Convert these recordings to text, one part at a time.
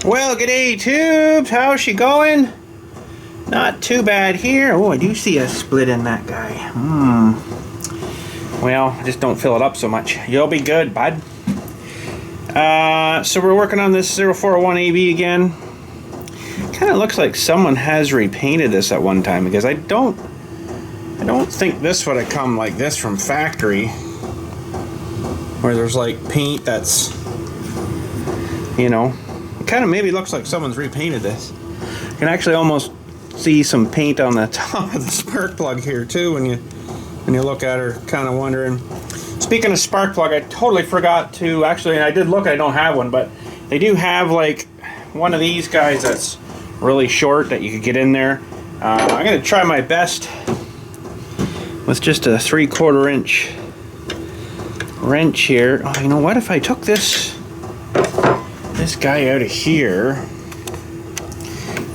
Well, g'day tubes, how's she going? Not too bad here. Oh, I do see a split in that guy. Well, just don't fill it up so much. You'll be good, bud. So we're working on this 041 AB again. Kind of looks like someone has repainted this at one time, because I don't think this would have come like this from factory, where there's like paint that's, you know, it kind of maybe looks like someone's repainted this. You can actually almost see some paint on the top of the spark plug here too when you look at her, kind of wondering. Speaking of spark plug, I totally forgot to, actually, I did look, I don't have one, but they do have like one of these guys that's really short that you could get in there. I'm going to try my best with just a 3/4 inch wrench here. Oh, you know what, if I took this guy out of here,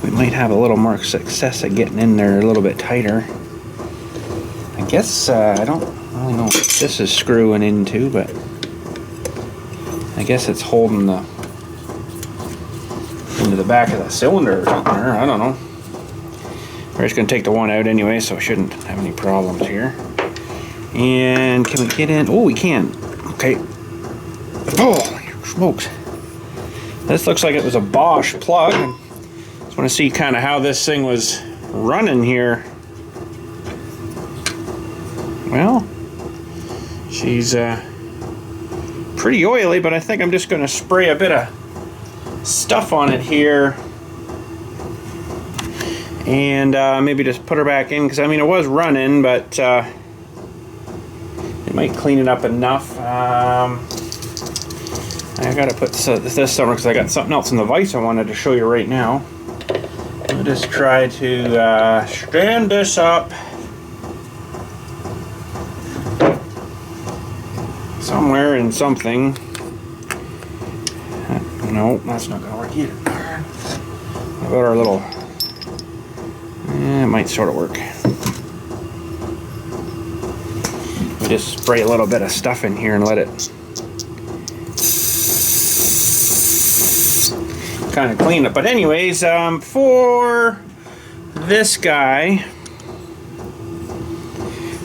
we might have a little more success at getting in there a little bit tighter. I guess I don't really know what this is screwing into, but I guess it's holding into the back of the cylinder or something. I don't know. We're just going to take the one out anyway, so we shouldn't have any problems here. And can we get in? Oh, we can. Okay. Oh, smokes. This looks like it was a Bosch plug. Just want to see kind of how this thing was running here. Well, she's pretty oily, but I think I'm just going to spray a bit of stuff on it here and maybe just put her back in, because I mean it was running, but it might clean it up enough. I gotta put this somewhere because I got something else in the vise I wanted to show you right now. I'll just try to stand this up somewhere in something. No, that's not gonna work either. What about our little... it might sort of work. We just spray a little bit of stuff in here and let it kind of clean it. But anyways, for this guy,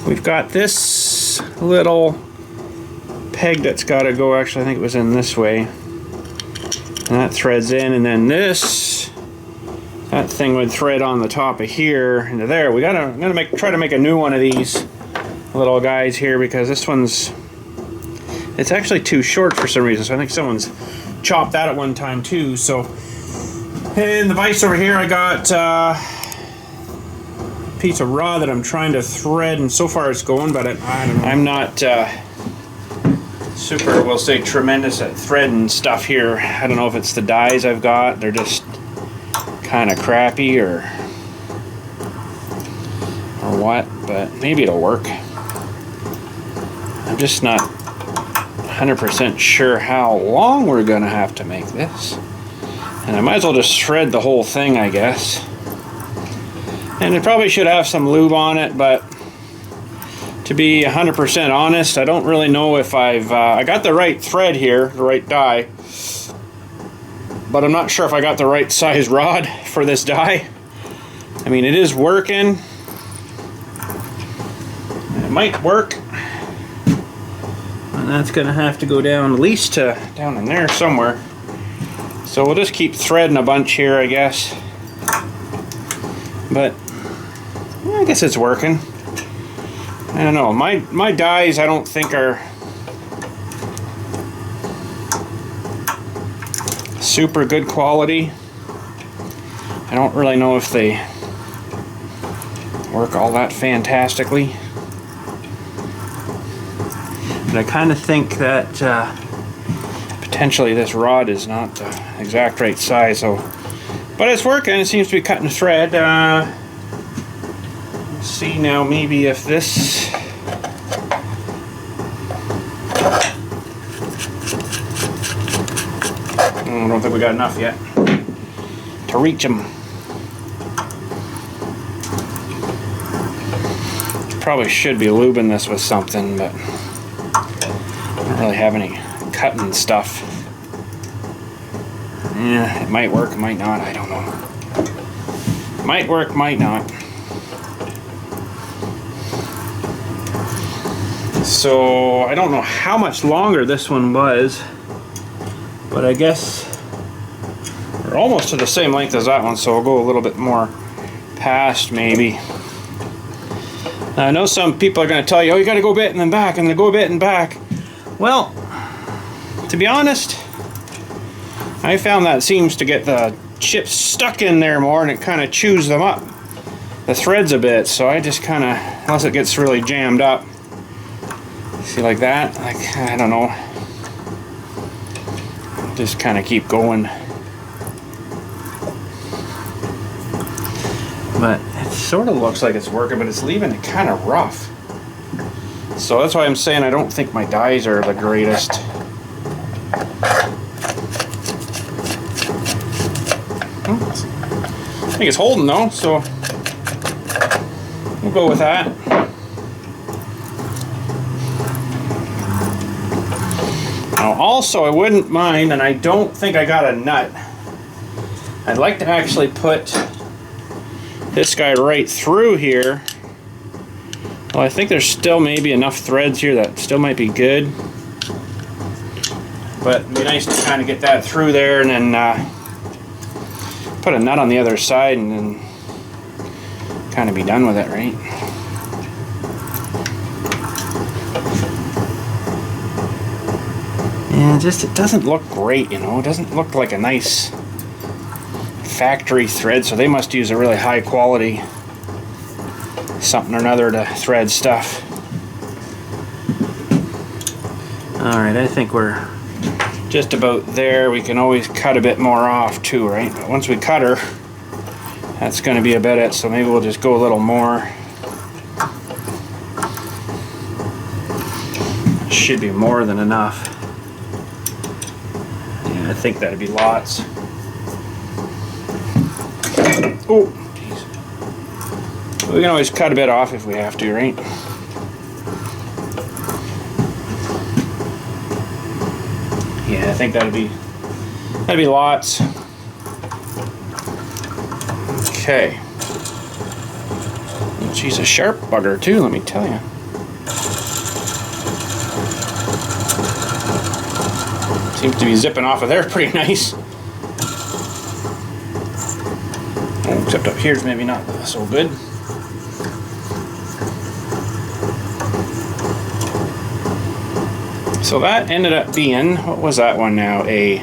we've got this little peg that's got to go. Actually, I think it was in this way, and that threads in, and then that thing would thread on the top of here into there. I'm gonna try to make a new one of these little guys here, because this one's, it's actually too short for some reason. So I think someone's chopped that at one time too. So in the vise over here, I got a piece of rod that I'm trying to thread, and so far it's going, but I don't know. I'm not super, we'll say, tremendous at threading stuff here. I don't know if it's the dies I've got, they're just kind of crappy or what, but maybe it'll work. I'm just not 100% sure how long we're gonna have to make this, and I might as well just shred the whole thing, I guess. And it probably should have some lube on it, but to be 100% honest, I don't really know if I got the right thread here, the right die, but I'm not sure if I got the right size rod for this die. I mean, it is working. It might work. And that's gonna have to go down at least to down in there somewhere. So we'll just keep threading a bunch here, I guess. But yeah, I guess it's working. I don't know. My dies, I don't think are super good quality. I don't really know if they work all that fantastically. But I kind of think that potentially this rod is not the exact right size. So, but it's working. It seems to be cutting thread. Let's see now, maybe if this... I don't think we got enough yet to reach them. Probably should be lubing this with something, but I don't really have any cutting stuff. Yeah, it might work, it might not, I don't know. Might work, might not. So I don't know how much longer this one was, but I guess we're almost to the same length as that one, so we'll go a little bit more past maybe. Now, I know some people are going to tell you, oh, you got to go a bit and then back, and then go a bit and back. Well, to be honest, I found that seems to get the chips stuck in there more, and it kind of chews them up, the threads a bit. So I just kind of, unless it gets really jammed up, see, like that, like, I don't know, just kind of keep going. But it sort of looks like it's working, but it's leaving it kind of rough. So that's why I'm saying I don't think my dies are the greatest. I think it's holding though, so we'll go with that. Now also, I wouldn't mind, and I don't think I got a nut, I'd like to actually put this guy right through here. Well, I think there's still maybe enough threads here that still might be good. But it'd be nice to kind of get that through there and then put a nut on the other side and then kind of be done with it, right? Yeah, just it doesn't look great, you know. It doesn't look like a nice factory thread, so they must use a really high quality something or another to thread stuff. Alright, I think we're just about there. We can always cut a bit more off too, right? But once we cut her, that's going to be about it, so maybe we'll just go a little more. Should be more than enough. Yeah, I think that'd be lots. Oh, jeez. We can always cut a bit off if we have to, right? Yeah, I think that'd be lots. Okay. She's a sharp bugger too, let me tell you. Seems to be zipping off of there pretty nice. Except up here's maybe not so good. So that ended up being, what was that one now? A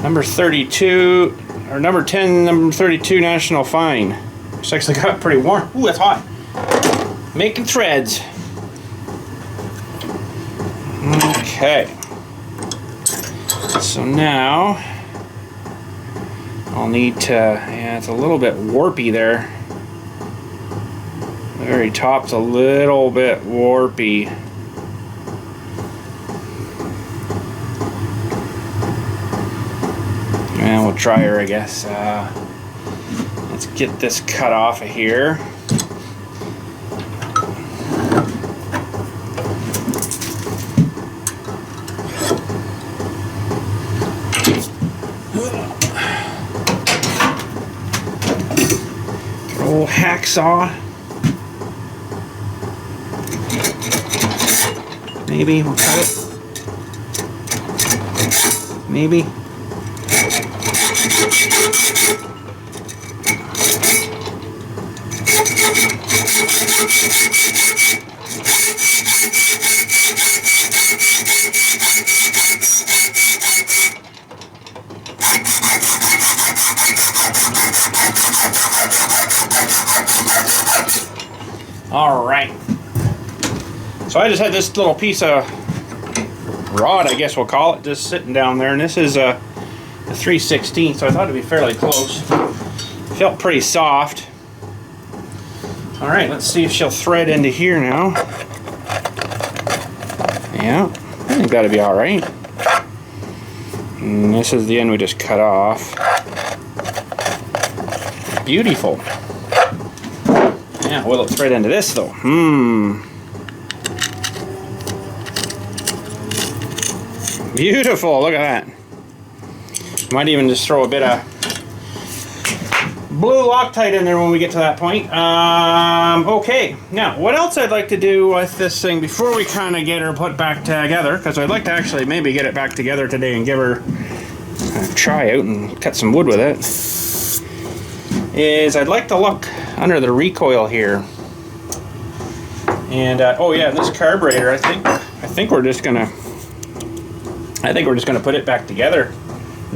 number 32, or number 10, number 32 National Fine. It's actually got pretty warm. Ooh, that's hot. Making threads. Okay. So now I'll need to, yeah, it's a little bit warpy there. The very top's a little bit warpy. And we'll try her, I guess. Let's get this cut off of here. Old hacksaw. Maybe we'll cut it. Maybe. All right. So I just had this little piece of rod, I guess we'll call it, just sitting down there, and this is a 3/16, so I thought it'd be fairly close. Felt pretty soft. All right, let's see if she'll thread into here now. Yeah, I think that'll be all right. And this is the end we just cut off. Beautiful. Yeah, will it thread into this though? Beautiful, look at that. Might even just throw a bit of blue Loctite in there when we get to that point. Okay, now what else I'd like to do with this thing before we kind of get her put back together, because I'd like to actually maybe get it back together today and give her a try out and cut some wood with it, is I'd like to look under the recoil here. And oh yeah, this carburetor, I think we're just gonna put it back together,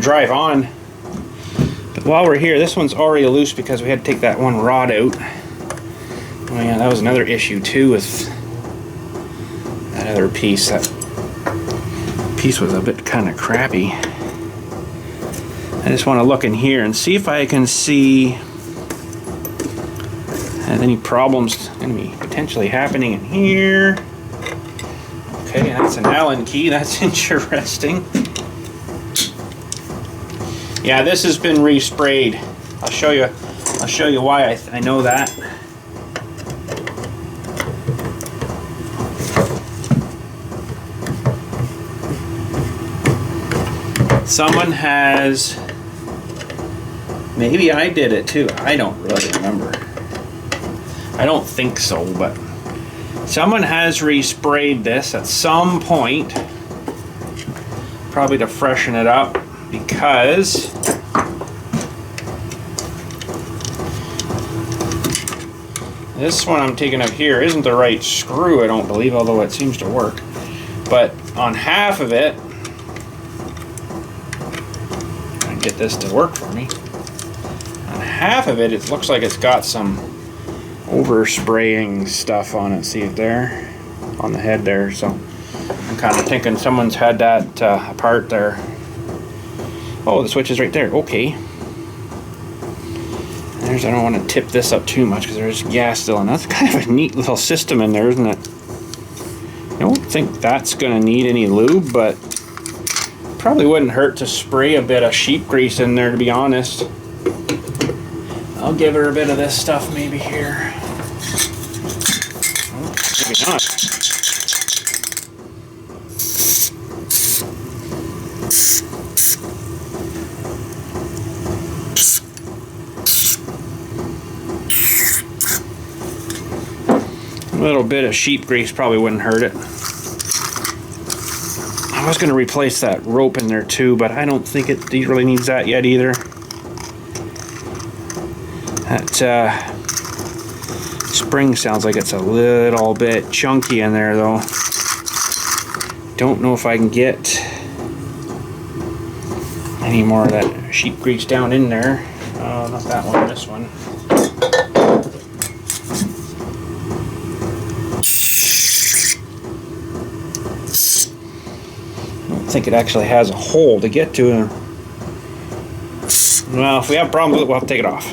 drive on. But while we're here, this one's already loose because we had to take that one rod out. Oh yeah, that was another issue too with that other piece. That piece was a bit kind of crappy. I just want to look in here and see if I can see any problems going to be potentially happening in here. Okay, that's an Allen key. That's interesting. Yeah, this has been resprayed. I'll show you why I know that. Someone has, maybe I did it too. I don't really remember. I don't think so, but someone has resprayed this at some point, probably to freshen it up, because this one I'm taking out here isn't the right screw, I don't believe, although it seems to work. But on half of it, I get this to work for me. On half of it, it looks like it's got some overspraying stuff on it. See it there on the head there? So I'm kind of thinking someone's had that apart there. Oh, the switch is right there. Okay. I don't want to tip this up too much because there's gas still in. That's kind of a neat little system in there, isn't it? I don't think that's going to need any lube, but probably wouldn't hurt to spray a bit of sheep grease in there, to be honest. I'll give her a bit of this stuff maybe here. Oh, maybe not. A little bit of sheep grease probably wouldn't hurt it. I was going to replace that rope in there too, but I don't think it really needs that yet either. That spring sounds like it's a little bit chunky in there though. Don't know if I can get any more of that sheep grease down in there. Not that one, this one. I don't think it actually has a hole to get to it. Well, if we have problems with it, we'll have to take it off.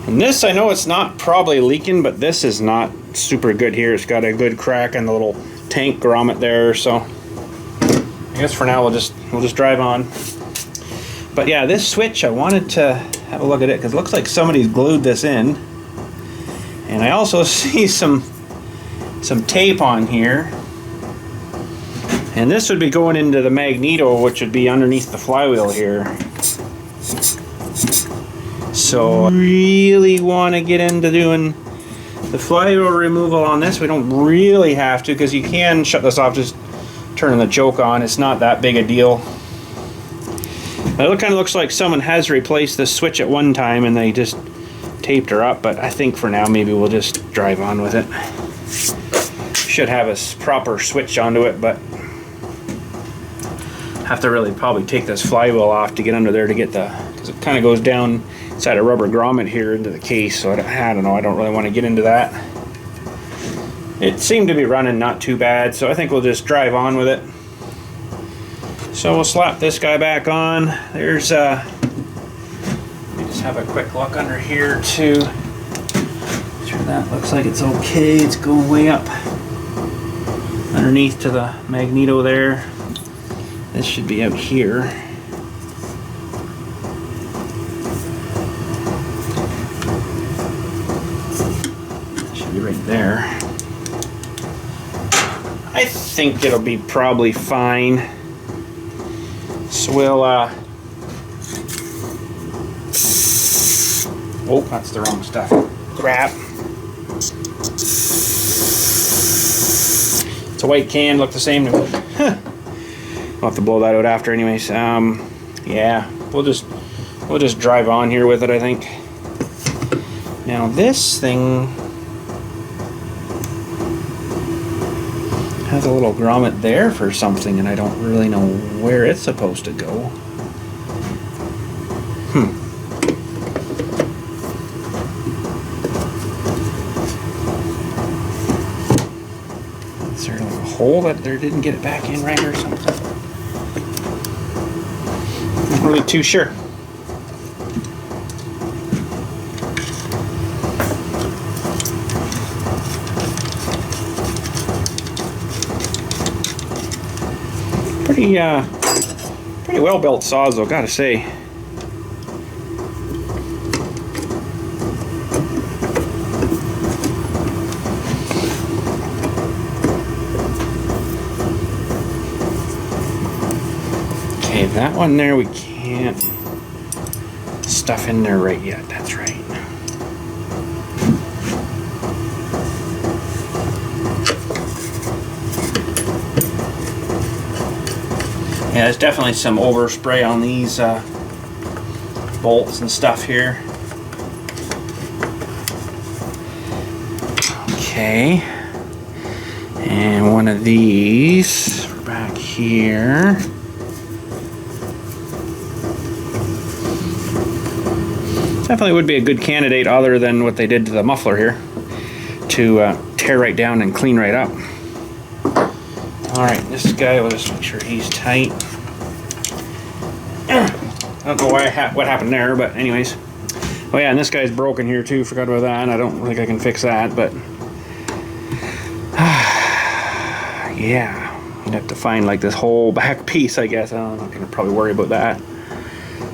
And this, I know it's not probably leaking, but this is not super good here. It's got a good crack in the little tank grommet there, so I guess for now we'll just drive on. But yeah, this switch, I wanted to have a look at it because it looks like somebody's glued this in. And I also see some tape on here. And this would be going into the magneto, which would be underneath the flywheel here. So I really want to get into doing the flywheel removal on this. We don't really have to because you can shut this off just turning the choke on. It's not that big a deal. But it kind of looks like someone has replaced the switch at one time and they just taped her up, but I think for now maybe we'll just drive on with it. Should have a proper switch onto it, but have to really probably take this flywheel off to get under there to get the, because it kind of goes down inside a rubber grommet here into the case, so I don't know, I don't really want to get into that. It seemed to be running not too bad, so I think we'll just drive on with it. So we'll slap this guy back on. There's let me just have a quick look under here too. Sure, that looks like it's okay. It's going way up underneath to the magneto there. This should be out here. That should be right there. I think it'll be probably fine. So we'll, oh, that's the wrong stuff. Crap. It's a white can, look the same to me. We'll have to blow that out after anyways. Yeah, we'll just drive on here with it, I think. Now this thing has a little grommet there for something, and I don't really know where it's supposed to go. Is there like a hole that there didn't get it back in right or something? Not really too sure. Pretty well built saws though, gotta say. Okay, that one there we can't stuff in there right yet, that's right. Yeah, there's definitely some overspray on these bolts and stuff here. Okay, and one of these back here. Definitely would be a good candidate, other than what they did to the muffler here, to tear right down and clean right up. Alright, this guy, we'll just make sure he's tight. I don't know what happened there, but anyways. Oh yeah, and this guy's broken here too, forgot about that. I don't think I can fix that, but yeah, you'd have to find like this whole back piece, I guess. I'm not going to probably worry about that.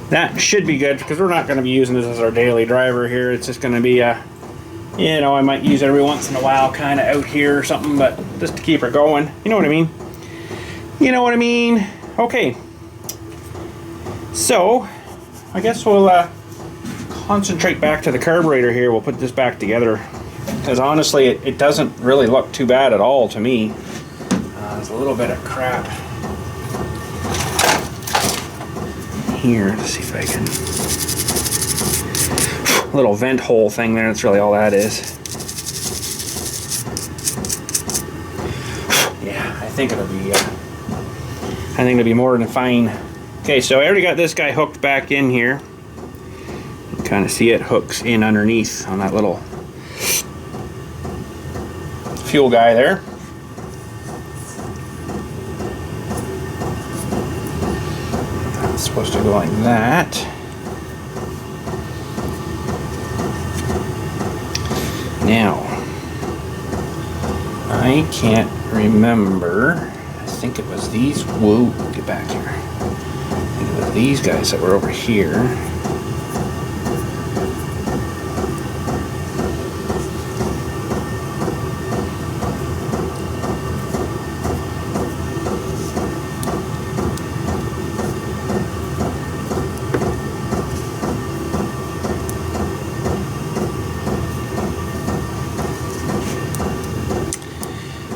That should be good, because we're not going to be using this as our daily driver here. It's just going to be a, you know, I might use it every once in a while kind of out here or something, but just to keep her going. You know what I mean? You know what I mean? Okay. So, I guess we'll concentrate back to the carburetor here. We'll put this back together. Because honestly, it doesn't really look too bad at all to me. There's a little bit of crap here. Let's see if I can... little vent hole thing there, that's really all that is. Yeah, I think it'll be more than fine. Okay, so I already got this guy hooked back in here. You can kind of see it hooks in underneath on that little fuel guy there. That's supposed to go like that. Now, I can't remember. I think it was these. Whoa, get back here. I think it was these guys that were over here.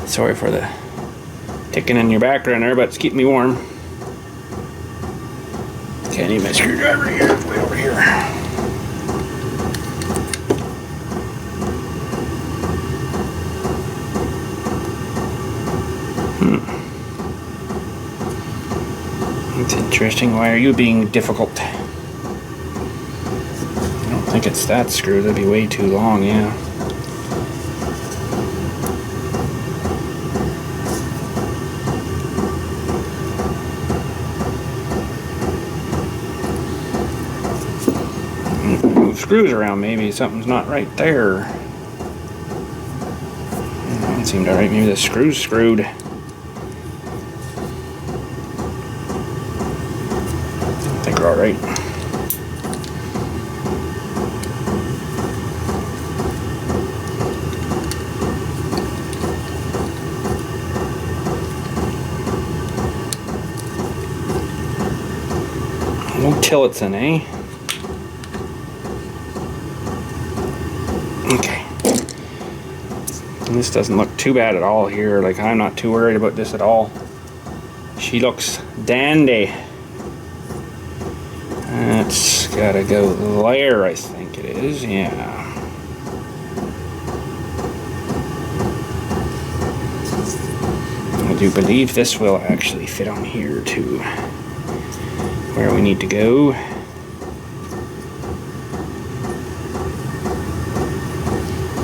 Sorry for the ticking in your background there, but it's keeping me warm. Okay, I need my screwdriver here. It's way over here. It's interesting. Why are you being difficult? I don't think it's that screw. That'd be way too long, yeah. Screws around, maybe something's not right there. It seemed alright, maybe the screw's screwed. I think we're alright. Tillotson, eh? Okay. And this doesn't look too bad at all here. Like, I'm not too worried about this at all. She looks dandy. That's gotta go there, I think it is. Yeah. I do believe this will actually fit on here to where we need to go.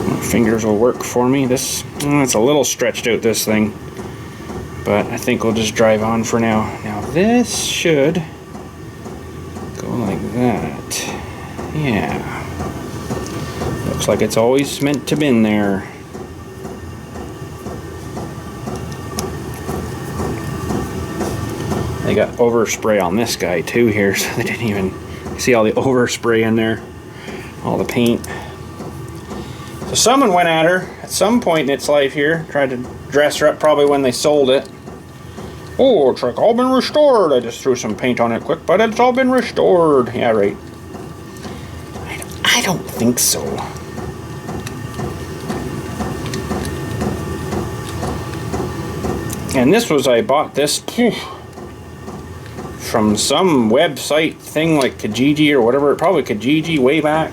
My fingers will work for me. This, it's a little stretched out, this thing, but I think we'll just drive on for now. Now this should go like that. Yeah. Looks like it's always meant to been there. They got overspray on this guy too here, so they didn't even see all the overspray in there, all the paint. So someone went at her at some point in its life here, tried to dress her up probably when they sold it. Oh, it's like all been restored. I just threw some paint on it quick, but it's all been restored. Yeah, right. I don't think so. And this was, I bought this from some website thing like Kijiji or whatever, probably Kijiji way back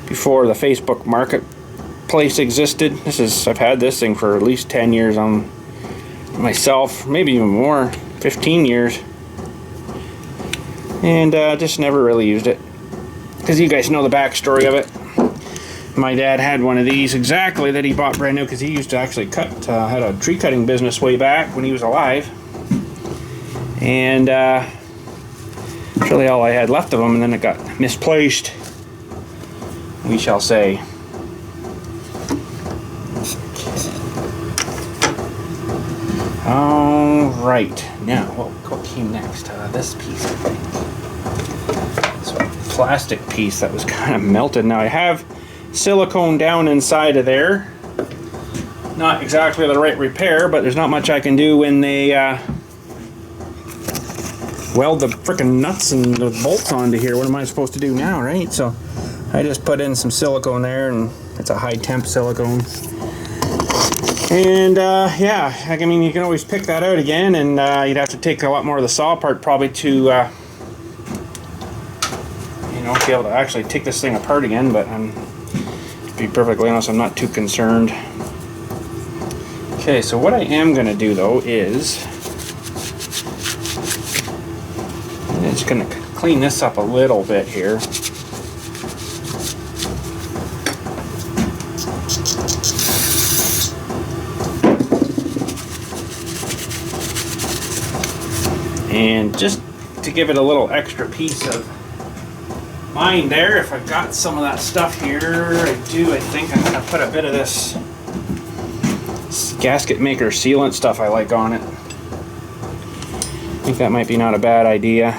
before the Facebook marketplace existed. This is, I've had this thing for at least 10 years on myself, maybe even more, 15 years, and just never really used it because you guys know the backstory of it. My dad had one of these exactly that he bought brand new because he used to actually cut, had a tree cutting business way back when he was alive. And that's really all I had left of them, and then it got misplaced, we shall say. Alright, now what came next? This piece, I think. This plastic piece that was kind of melted. Now I have silicone down inside of there. Not exactly the right repair, but there's not much I can do when they weld the frickin' nuts and the bolts onto here. What am I supposed to do now, right? So I just put in some silicone there, and it's a high temp silicone. And yeah, I mean, you can always pick that out again, and you'd have to take a lot more of the saw apart probably to you know, be able to actually take this thing apart again. But to be perfectly honest, I'm not too concerned. Okay, so what I am gonna do though is I'm just going to clean this up a little bit here. And just to give it a little extra piece of mind there, if I've got some of that stuff here, I think I'm going to put a bit of this gasket maker sealant stuff I like on it. I think that might be not a bad idea.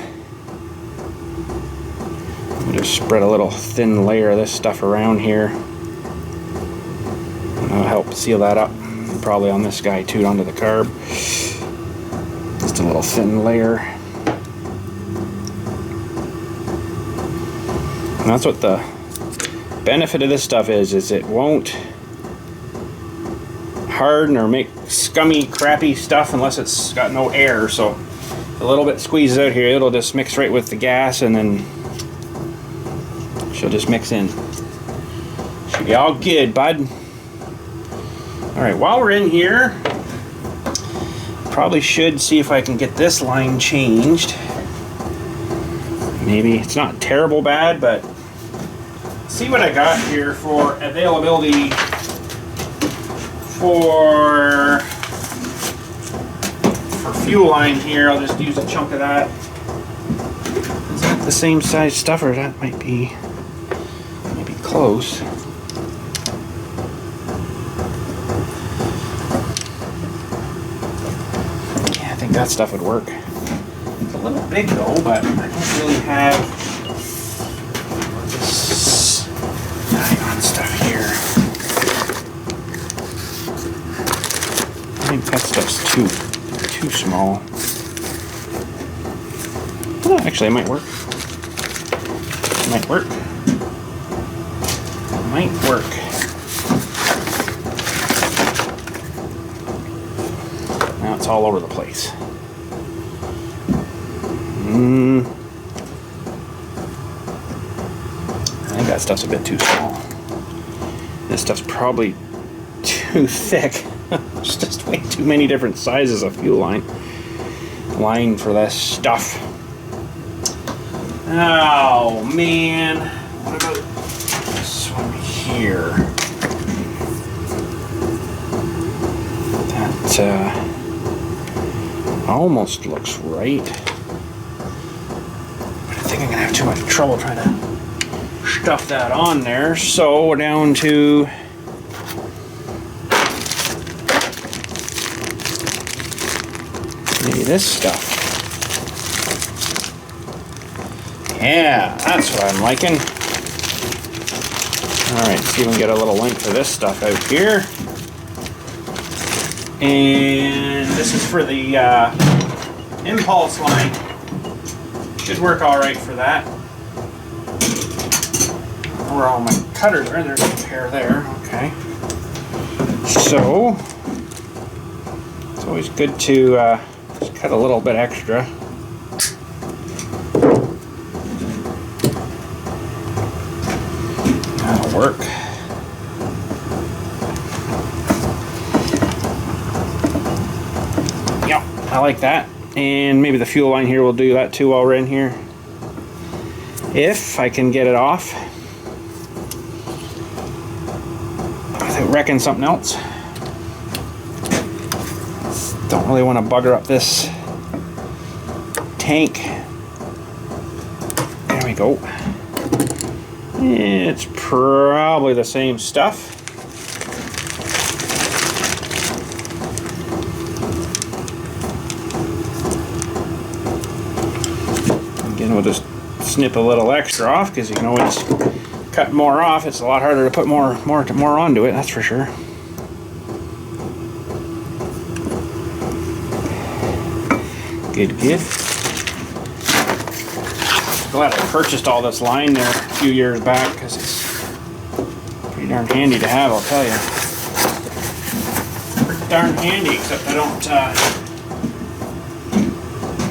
Just spread a little thin layer of this stuff around here. That'll help seal that up. Probably on this guy too, onto the carb. Just a little thin layer. And that's what the benefit of this stuff is it won't harden or make scummy, crappy stuff unless it's got no air. So a little bit squeezes out here, it'll just mix right with the gas, and then she'll just mix in. Should be all good, bud. Alright, while we're in here, probably should see if I can get this line changed. Maybe it's not terrible bad, but see what I got here for availability for fuel line here. I'll just use a chunk of that. Is that the same size stuff, or that might be close? Yeah, I think that stuff would work. It's a little big though, but I don't really have this nylon stuff here. I think that stuff's too small. Oh, actually, it might work. It might work. It might work. Now it's all over the place. I think that stuff's a bit too small. This stuff's probably too thick. There's just way too many different sizes of fuel line for this stuff. Oh man, what about this one here? That almost looks right. But I think I'm gonna have too much trouble trying to stuff that on there. So we're down to maybe this stuff. Yeah, that's what I'm liking. Alright, see if we can get a little length of this stuff out here. And this is for the impulse line. Should work alright for that. Where all my cutters are, there's a pair there. Okay. So, it's always good to just cut a little bit extra. That'll work. Yep, I like that. And maybe the fuel line here will do that too while we're in here. If I can get it off without wrecking something else. Don't really want to bugger up this tank. There we go. It's probably the same stuff. Again, we'll just snip a little extra off because you can always cut more off. It's a lot harder to put more onto it, that's for sure. Good, good. Glad I purchased all this line there a few years back because it's pretty darn handy to have, I'll tell you. Pretty darn handy, except I don't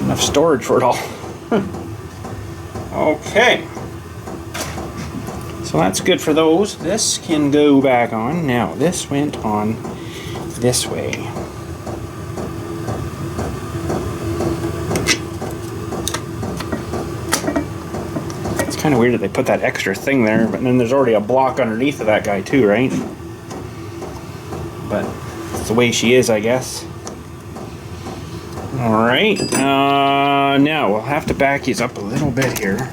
enough storage for it all. Okay. So that's good for those. This can go back on. Now, this went on this way. Kind of weird that they put that extra thing there, but then there's already a block underneath of that guy too, right? But it's the way she is, I guess. Alright, now we'll have to back these up a little bit here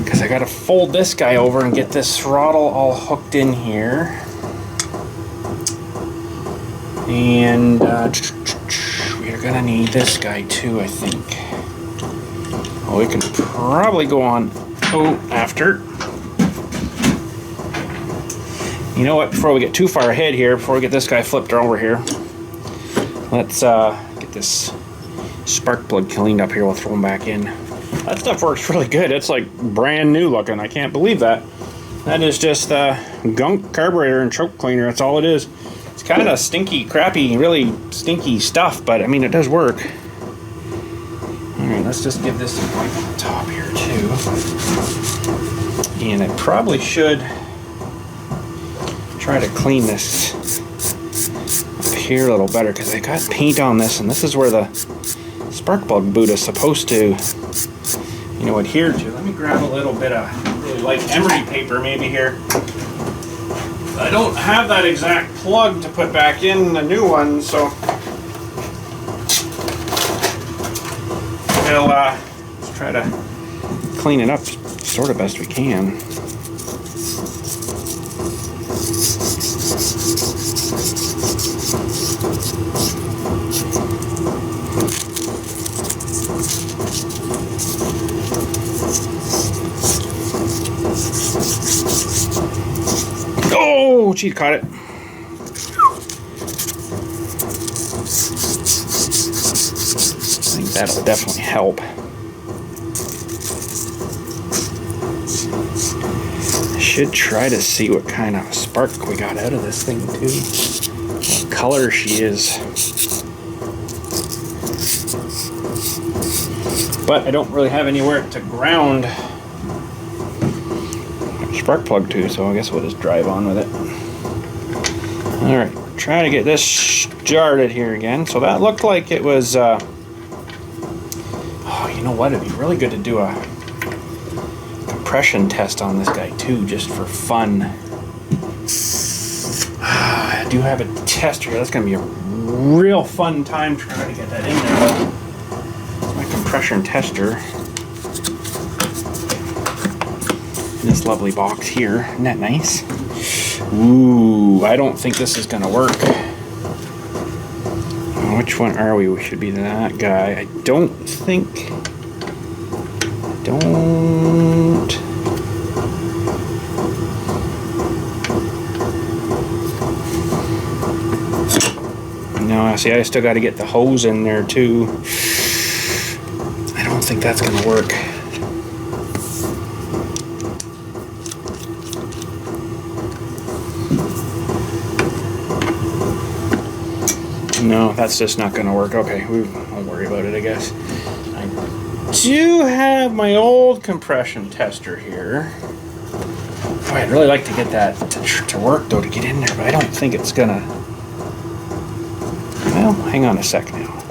because I gotta fold this guy over and get this throttle all hooked in here. And we're gonna need this guy too, I think. Oh, we can probably go on after. You know what, before we get too far ahead here, before we get this guy flipped over here, let's get this spark plug cleaned up here. We'll throw him back in. That stuff works really good. It's like brand new looking. I can't believe that. That is just gunk carburetor and choke cleaner. That's all it is. It's kind of stinky, crappy, really stinky stuff, but I mean, it does work. Alright, let's just give this some wipe on the top here too. And I probably should try to clean this up here a little better because I got paint on this, and this is where the spark plug boot is supposed to, you know, adhere to. Let me grab a little bit of really light emery paper maybe here. I don't have that exact plug to put back in the new one, so we'll let's try to clean it up sort of best we can. Oh, geez, caught it. I think that'll definitely help. should try to see what kind of spark we got out of this thing too. What color she is. But I don't really have anywhere to ground spark plug to, so I guess we'll just drive on with it. Alright, try to get this started here again. So that looked like it was oh, you know what, it'd be really good to do a compression test on this guy too, just for fun. I do have a tester here. That's going to be a real fun time trying to get that in there. It's my compression tester. In this lovely box here. Isn't that nice? Ooh, I don't think this is going to work. Which one are we? We should be that guy. I don't think... No, see, I still got to get the hose in there too. I don't think that's going to work. No, that's just not going to work. Okay, we won't worry about it, I guess. I do have my old compression tester here. Boy, I'd really like to get that to work, though, to get in there, but I don't think it's going to... Well, hang on a sec now.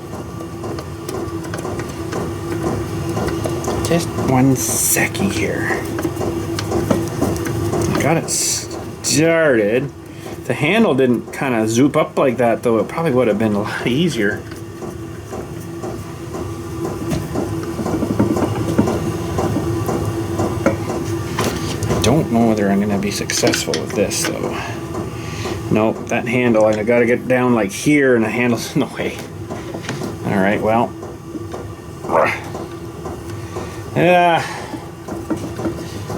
Just one seckie here. I got it started. The handle didn't kind of zoop up like that, though. It probably would have been a lot easier. I don't know whether I'm going to be successful with this, though. Nope, that handle, I got to get down like here, and the handle's in the way. Alright, well. Yeah.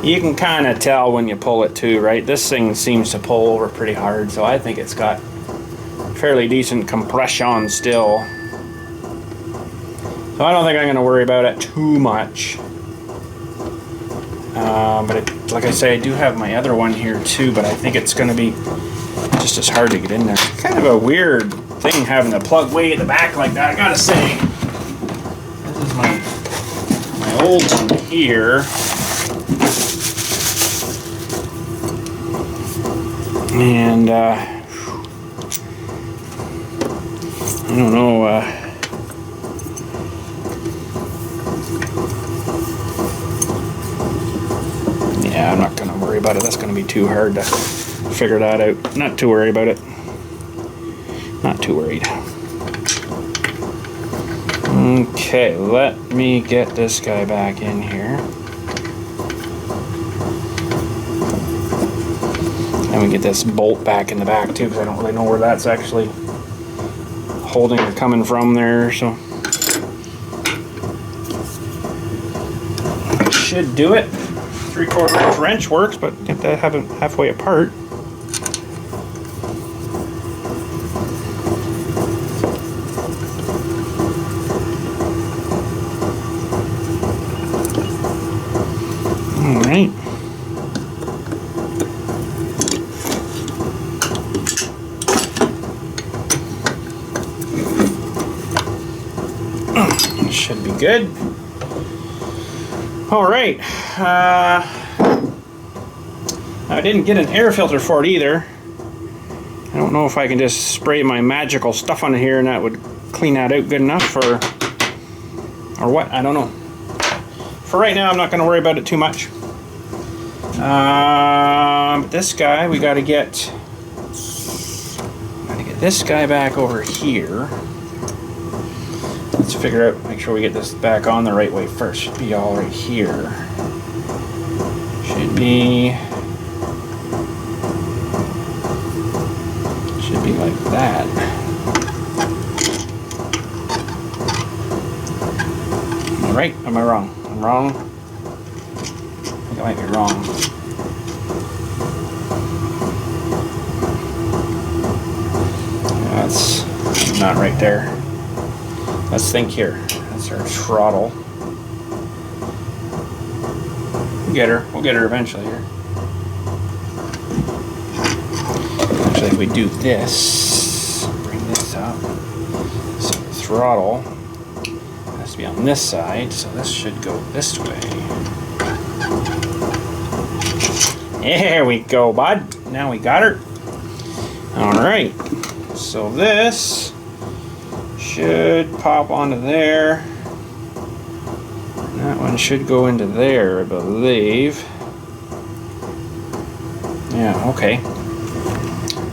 You can kind of tell when you pull it too, right? This thing seems to pull over pretty hard, so I think it's got fairly decent compression still. So I don't think I'm going to worry about it too much. But like I say, I do have my other one here too, but I think it's going to be just as hard to get in there. Kind of a weird thing having the plug way at the back like that, I gotta say. This is my old one here. And I don't know, yeah, I'm not going to worry about it. That's going to be too hard to figure that out. Not too worried about it. Not too worried. Okay, let me get this guy back in here. And we get this bolt back in the back too, because I don't really know where that's actually holding or coming from there, so should do it. 3/4 inch wrench works, but you have to have it halfway apart. All right. Should be good. All right. I didn't get an air filter for it either. I don't know if I can just spray my magical stuff on here and that would clean that out good enough, or what. I don't know. For right now, I'm not going to worry about it too much. This guy, we got to get this guy back over here. Let's figure out, make sure we get this back on the right way first. Should be all right here. Should be like that. Am I right? Am I wrong? I'm wrong. I think I might be wrong. That's not right there. Let's think here. That's our throttle. We'll get her eventually here. Actually, if we do this, bring this up. So the throttle has to be on this side, so this should go this way. There we go, bud. Now we got her. Alright, so this should pop onto there. And that one should go into there, I believe. Yeah, okay.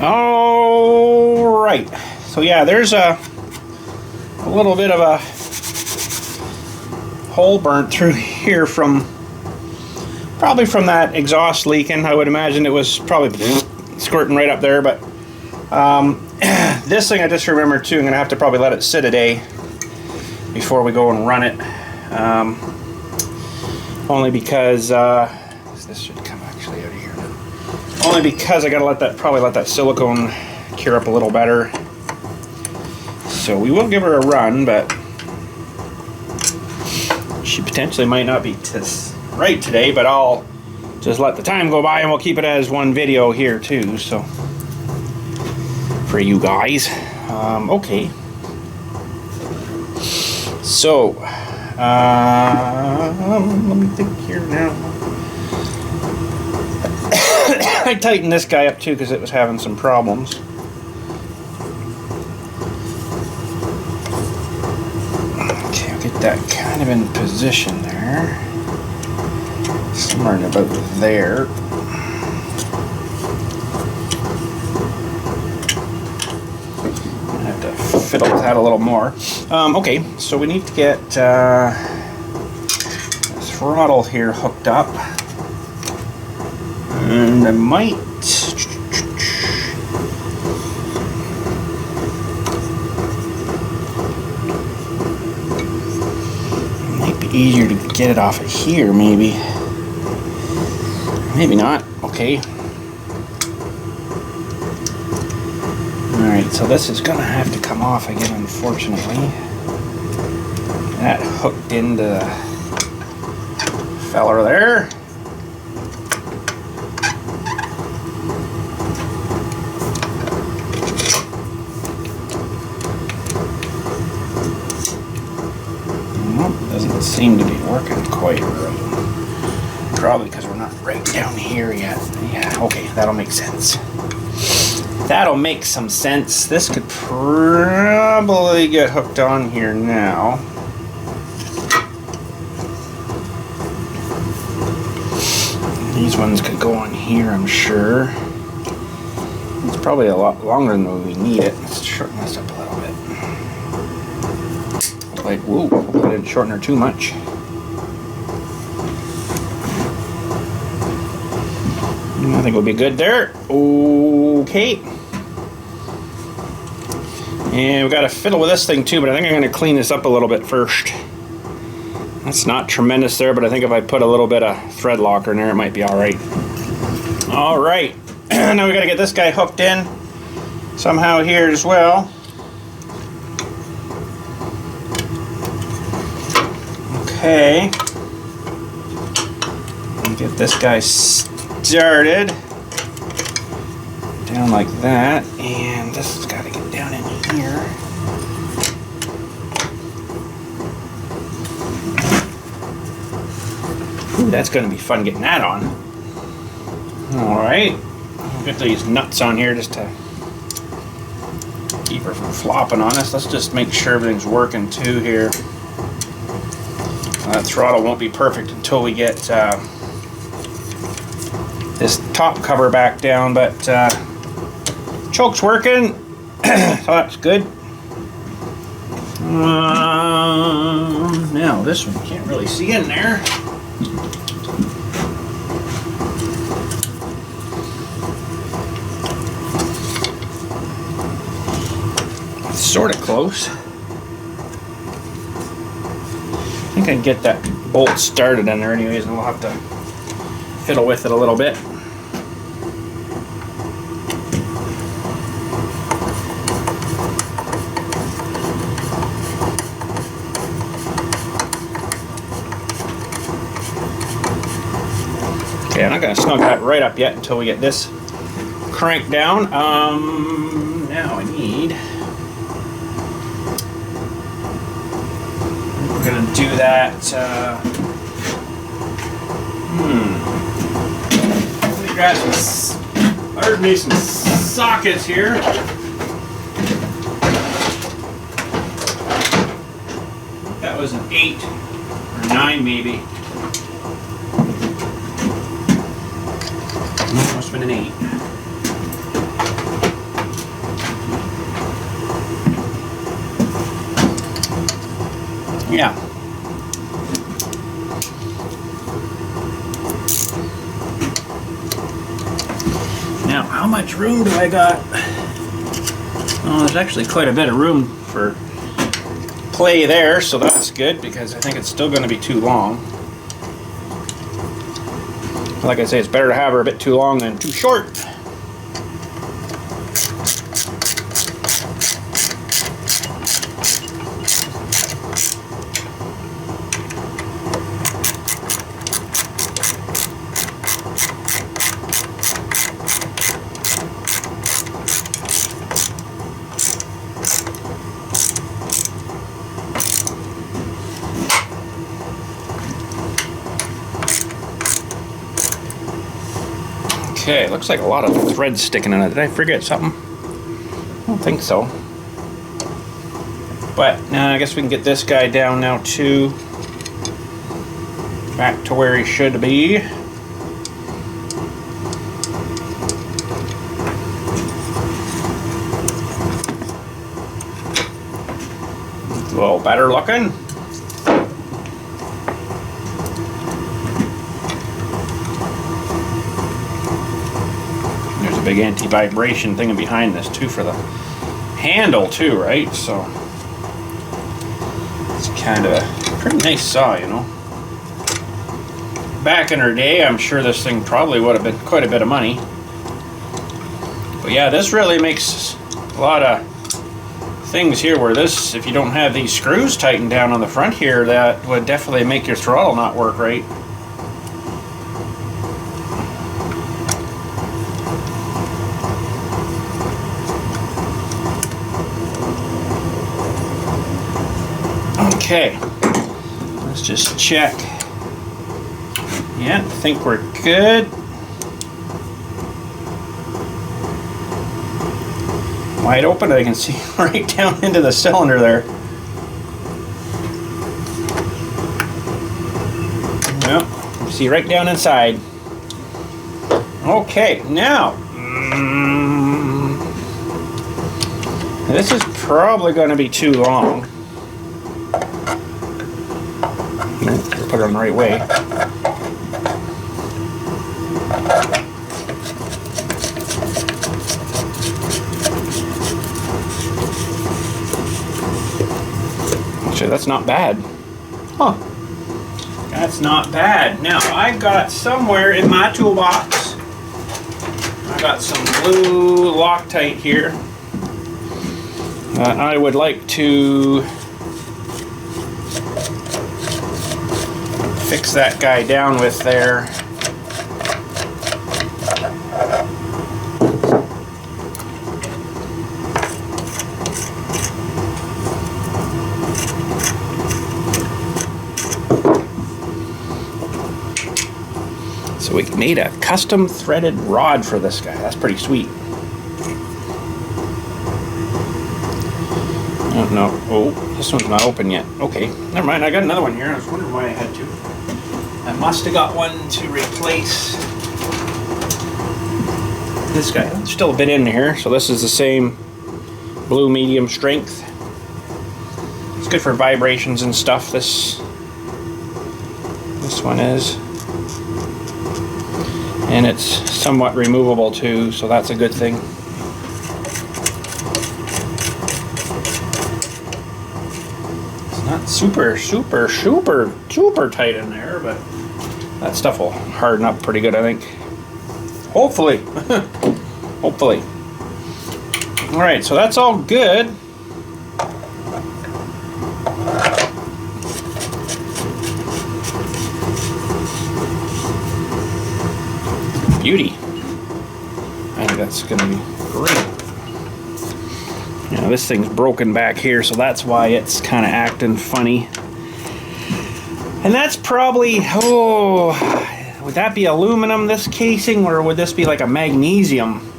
Alright, so yeah, there's a little bit of a hole burnt through here probably from that exhaust leaking. I would imagine it was probably squirting right up there, but this thing I just remembered too, I'm gonna have to probably let it sit a day before we go and run it. Only because this should come actually out of here now. Only because I gotta probably let that silicone cure up a little better. So we will give her a run, but she potentially might not be right today, but I'll just let the time go by and we'll keep it as one video here too, so for you guys. Okay, so let me think here now. I tightened this guy up too because it was having some problems. Okay, I'll get that kind of in position there. Somewhere in about there. I have to fiddle with that a little more. Okay, so we need to get the throttle here hooked up. And I might be easier to get it off of here, maybe. Maybe not. Okay. Alright, so this is gonna have to come off again, unfortunately. That hooked into the feller there. Doesn't seem to be working quite right. Probably because we're not right down here yet. Yeah, okay, that'll make sense. That'll make some sense. This could probably get hooked on here now. These ones could go on here, I'm sure. It's probably a lot longer than we need it. Let's shorten this up a little bit. Like, whoa, I didn't shorten her too much. I think we'll be good there. Okay. And we've got to fiddle with this thing too, but I think I'm going to clean this up a little bit first. That's not tremendous there, but I think if I put a little bit of thread locker in there, it might be alright. Alright. Now we got to get this guy hooked in somehow here as well. Okay. And get this guy started down like that, and this has got to get down in here. Ooh, that's going to be fun getting that on. Alright, get these nuts on here just to keep her from flopping on us. Let's just make sure everything's working too here. That throttle won't be perfect until we get this top cover back down, but choke's working, so that's good. Now this one you can't really see in there. It's sort of close. I think I can get that bolt started in there anyways, and we'll have to fiddle with it a little bit. Okay, I'm not going to snug that right up yet until we get this crank down. Now I need... We're gonna do that. Let me grab some sockets here. That was an 8 or 9 maybe. Must have been an 8. Yeah. Now, how much room do I got? Oh, there's actually quite a bit of room for play there, so that's good because I think it's still going to be too long. Like I say, it's better to have her a bit too long than too short. Okay, looks like a lot of thread sticking in it. Did I forget something? I don't think so. But I guess we can get this guy down now too. Back to where he should be. A little better looking. Big anti-vibration thing behind this too for the handle too, right? So it's kind of a pretty nice saw, you know. Back in her day, I'm sure this thing probably would have been quite a bit of money. But yeah, this really makes a lot of things here where this, if you don't have these screws tightened down on the front here, that would definitely make your throttle not work right. Okay, let's just check. Yeah, I think we're good. Wide open, I can see right down into the cylinder there. Well, you see right down inside. Okay, now, this is probably going to be too long. Put it on the right way. Actually, that's not bad. Huh. That's not bad. Now, I got somewhere in my toolbox, I got some blue Loctite here that I would like to fix that guy down with there. So we made a custom threaded rod for this guy. That's pretty sweet. Oh, no. Oh, this one's not open yet. Okay, never mind. I got another one here. I was wondering why I had two. I must have got one to replace this guy. There's still a bit in here, so this is the same blue medium strength. It's good for vibrations and stuff. This one is. And it's somewhat removable too, so that's a good thing. It's not super tight in there, but that stuff will harden up pretty good, I think. Hopefully. Hopefully. Alright, so that's all good. Beauty. I think that's going to be great. You know, this thing's broken back here, so that's why it's kind of acting funny. And that's probably, oh, would that be aluminum, this casing, or would this be like a magnesium?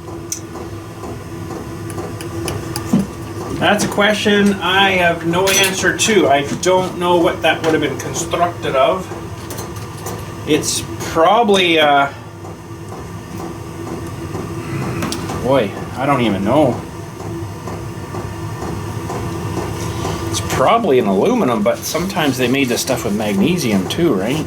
That's a question I have no answer to. I don't know what that would have been constructed of. It's probably, boy, I don't even know. It's probably an aluminum, but sometimes they made this stuff with magnesium too, right?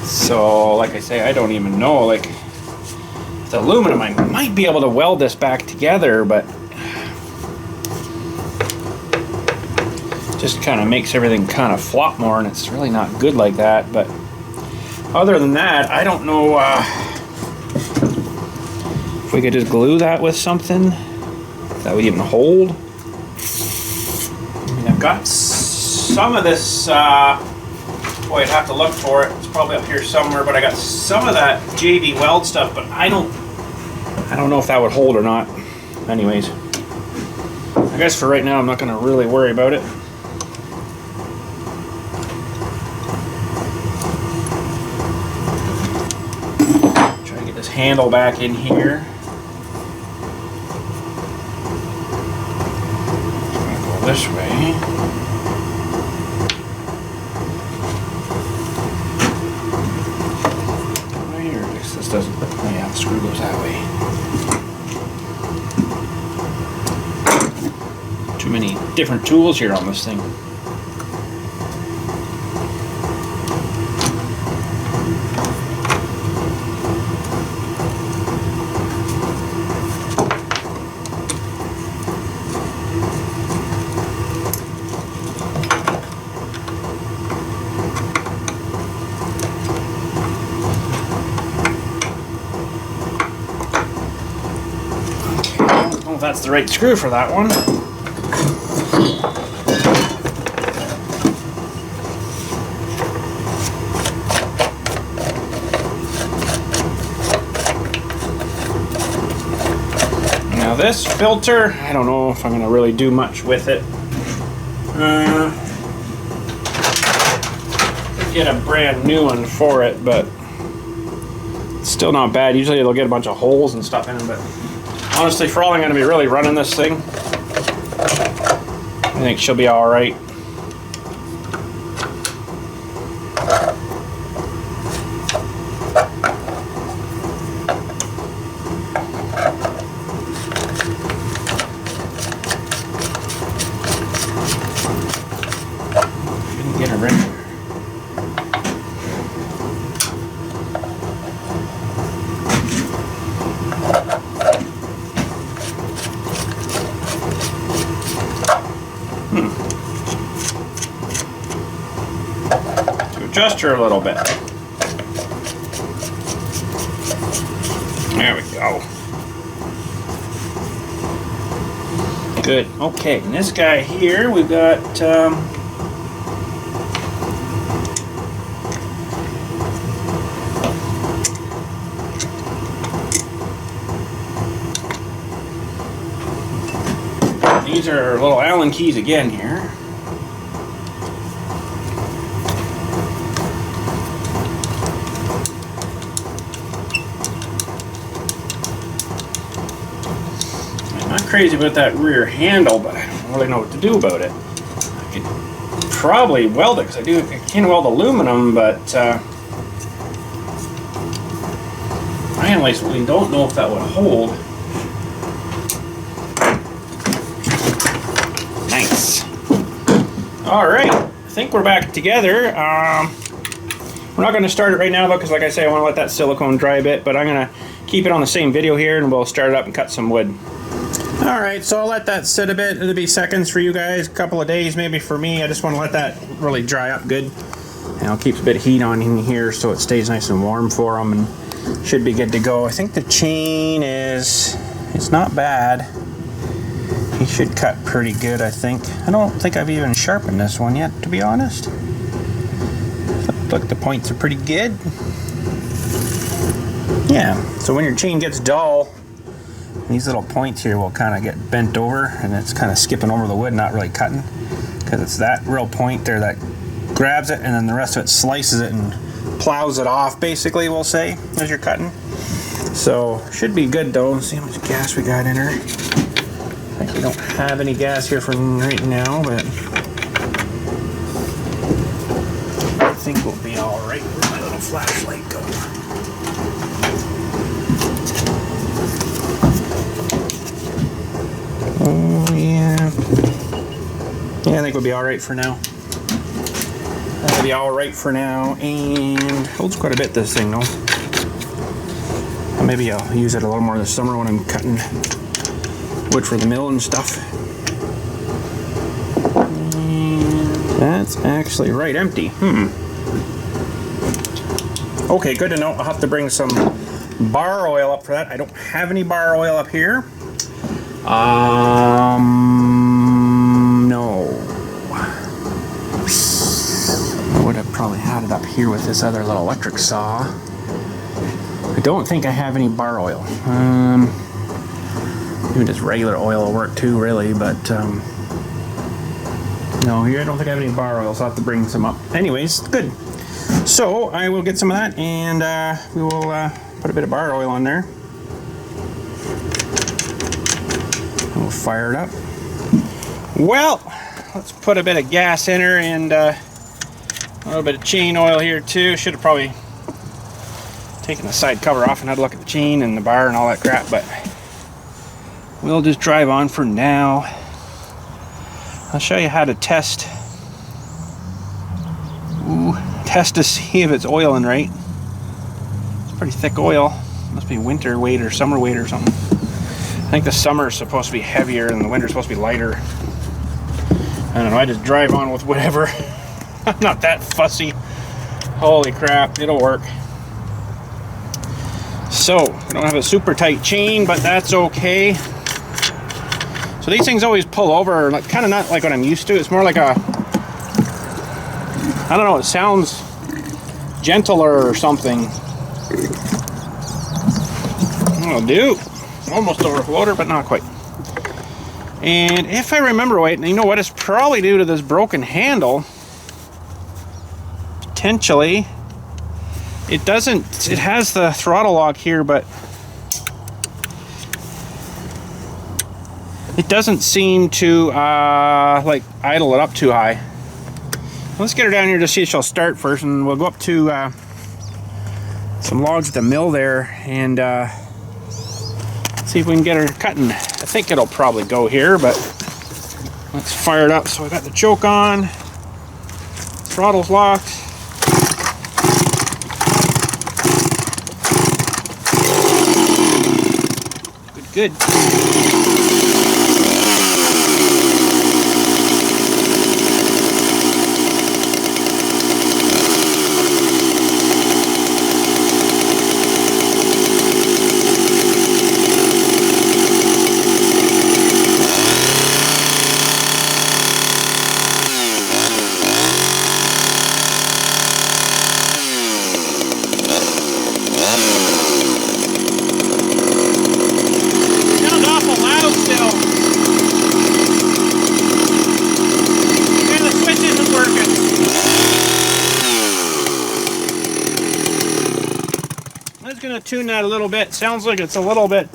So, like I say, I don't even know. Like, with aluminum, I might be able to weld this back together, but just kind of makes everything kind of flop more, and it's really not good like that. But other than that, I don't know if we could just glue that with something that would even hold. I mean, I've got some of this, boy, I'd have to look for it. It's probably up here somewhere, but I got some of that JB Weld stuff, but I don't know if that would hold or not. Anyways, I guess for right now, I'm not going to really worry about it. Try to get this handle back in here. This way. Here, this doesn't. Oh yeah, the screw goes that way. Too many different tools here on this thing. That's the right screw for that one. Now this filter, I don't know if I'm going to really do much with it. Get a brand new one for it, but it's still not bad. Usually it'll get a bunch of holes and stuff in them, but honestly, for all I'm going to be really running this thing, I think she'll be all right. Shouldn't get her in there. Adjust her a little bit. There we go. Good. Okay, and this guy here, we've got these are little Allen keys again here. Crazy about that rear handle, but I don't really know what to do about it. I could probably weld it because I can weld aluminum, but I honestly don't know if that would hold. Nice. All right, I think we're back together. We're not going to start it right now though, because like I say, I want to let that silicone dry a bit, but I'm going to keep it on the same video here and we'll start it up and cut some wood. Alright, so I'll let that sit a bit. It'll be seconds for you guys, a couple of days maybe for me. I just want to let that really dry up good. And I'll keep a bit of heat on in here so it stays nice and warm for them and should be good to go. I think the chain it's not bad. He should cut pretty good, I think. I don't think I've even sharpened this one yet, to be honest. Look, the points are pretty good. Yeah, so when your chain gets dull, these little points here will kind of get bent over, and it's kind of skipping over the wood, not really cutting, because it's that real point there that grabs it, and then the rest of it slices it and plows it off, basically, we'll say, as you're cutting. So, should be good though. Let's see how much gas we got in her. I think we don't have any gas here for right now, but I think we'll be alright. Where'd my little flashlight go? Oh, yeah. Yeah, I think we'll be alright for now. That'll be alright for now, and holds quite a bit, this thing, though. Maybe I'll use it a little more this summer when I'm cutting wood for the mill and stuff. And that's actually right empty. Okay, good to know. I'll have to bring some bar oil up for that. I don't have any bar oil up here. No. I would have probably had it up here with this other little electric saw. I don't think I have any bar oil. Even just regular oil will work too, really, but no, here I don't think I have any bar oil, so I'll have to bring some up. Anyways, good. So I will get some of that, and we will put a bit of bar oil on there. We'll fire it up. Well, let's put a bit of gas in her, and a little bit of chain oil here too. Should have probably taken the side cover off and had a look at the chain and the bar and all that crap, but we'll just drive on for now. I'll show you how to test. Test to see if it's oiling right. It's pretty thick oil. Must be winter weight or summer weight or something. I think the summer is supposed to be heavier and the winter is supposed to be lighter. I don't know, I just drive on with whatever. I'm not that fussy. Holy crap, it'll work. So, we don't have a super tight chain, but that's okay. So these things always pull over, like, kind of not like what I'm used to. It's more like a, I don't know, it sounds gentler or something. That'll do. Almost overflowed, but not quite. And if I remember right, and you know what, it's probably due to this broken handle. Potentially. It doesn't, it has the throttle lock here, but it doesn't seem to like idle it up too high. Let's get her down here to see if she'll start first, and we'll go up to some logs at the mill there and see if we can get her cutting. I think it'll probably go here, but let's fire it up. So I got the choke on, throttle's locked. Good. Going to tune that a little bit. Sounds like it's a little bit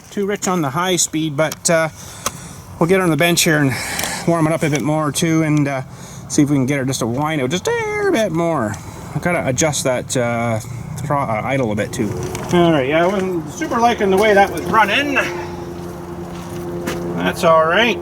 too rich on the high speed, but we'll get her on the bench here and warm it up a bit more too, and see if we can get her just to whine out just a bit more. I've got to adjust that idle a bit too. Alright, yeah, I wasn't super liking the way that was running. That's alright.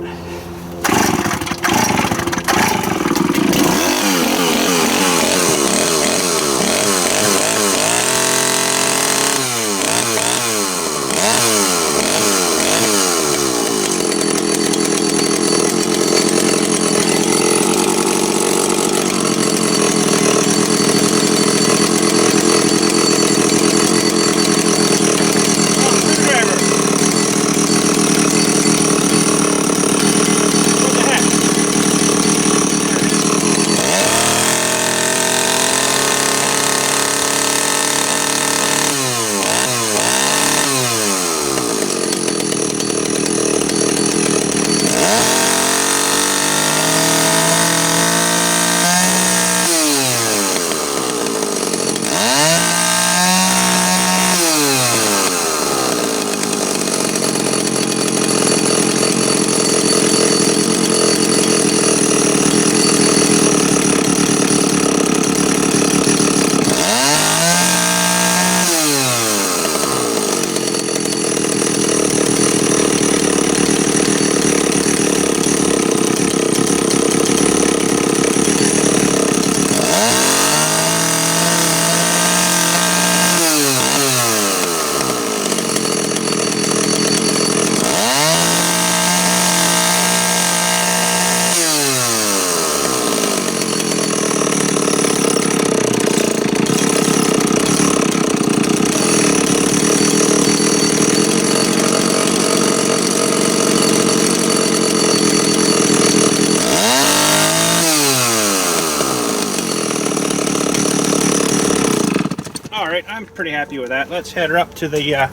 right, I'm pretty happy with that. Let's head her up to the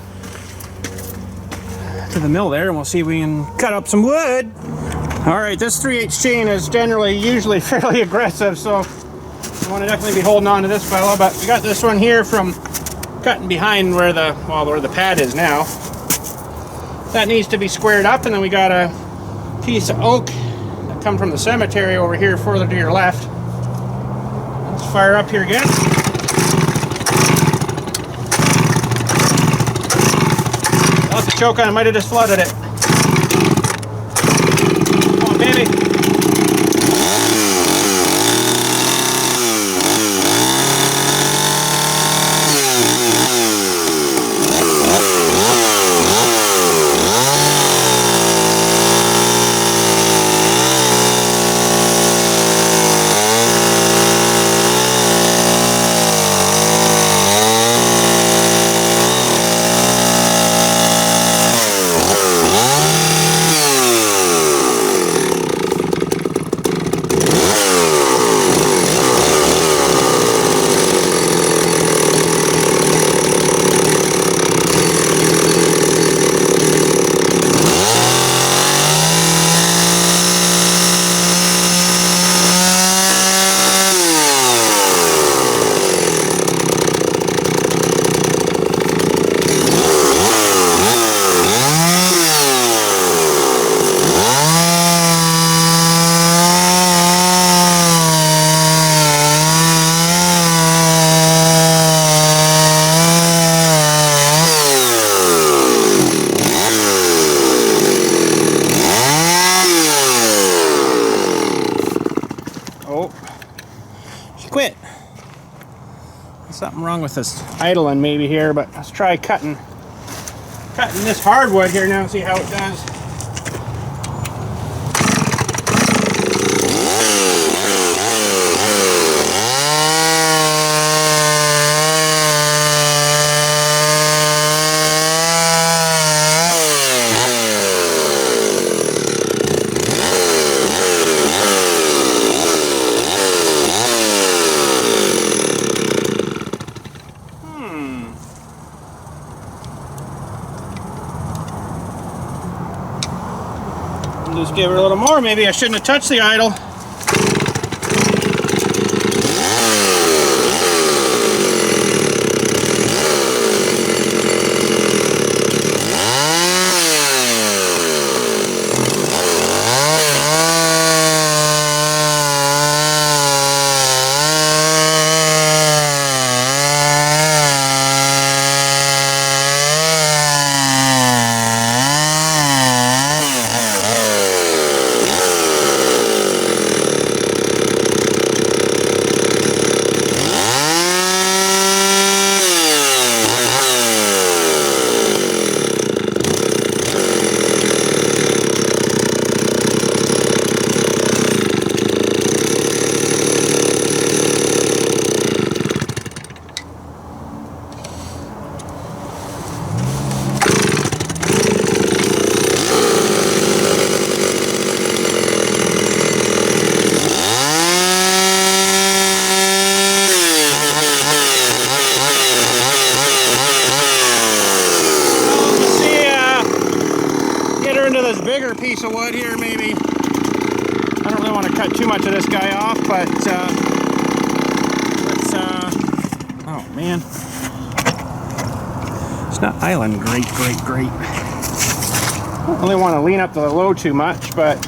mill there, and we'll see if we can cut up some wood. All right, this 3/8 chain is usually fairly aggressive, so I want to definitely be holding on to this fella. But we got this one here from cutting behind where the pad is now. That needs to be squared up, and then we got a piece of oak that come from the cemetery over here further to your left. Let's fire up here again. I'll have to choke on it, might have just flooded it. Come on, baby. Quit. There's something wrong with this idling maybe here, but let's try cutting this hardwood here now and see how it does. Just give her a little more. Maybe I shouldn't have touched the idle. Bigger piece of wood here maybe. I don't really want to cut too much of this guy off, but let's oh man, it's not idling great. I don't really want to lean up to the load too much, but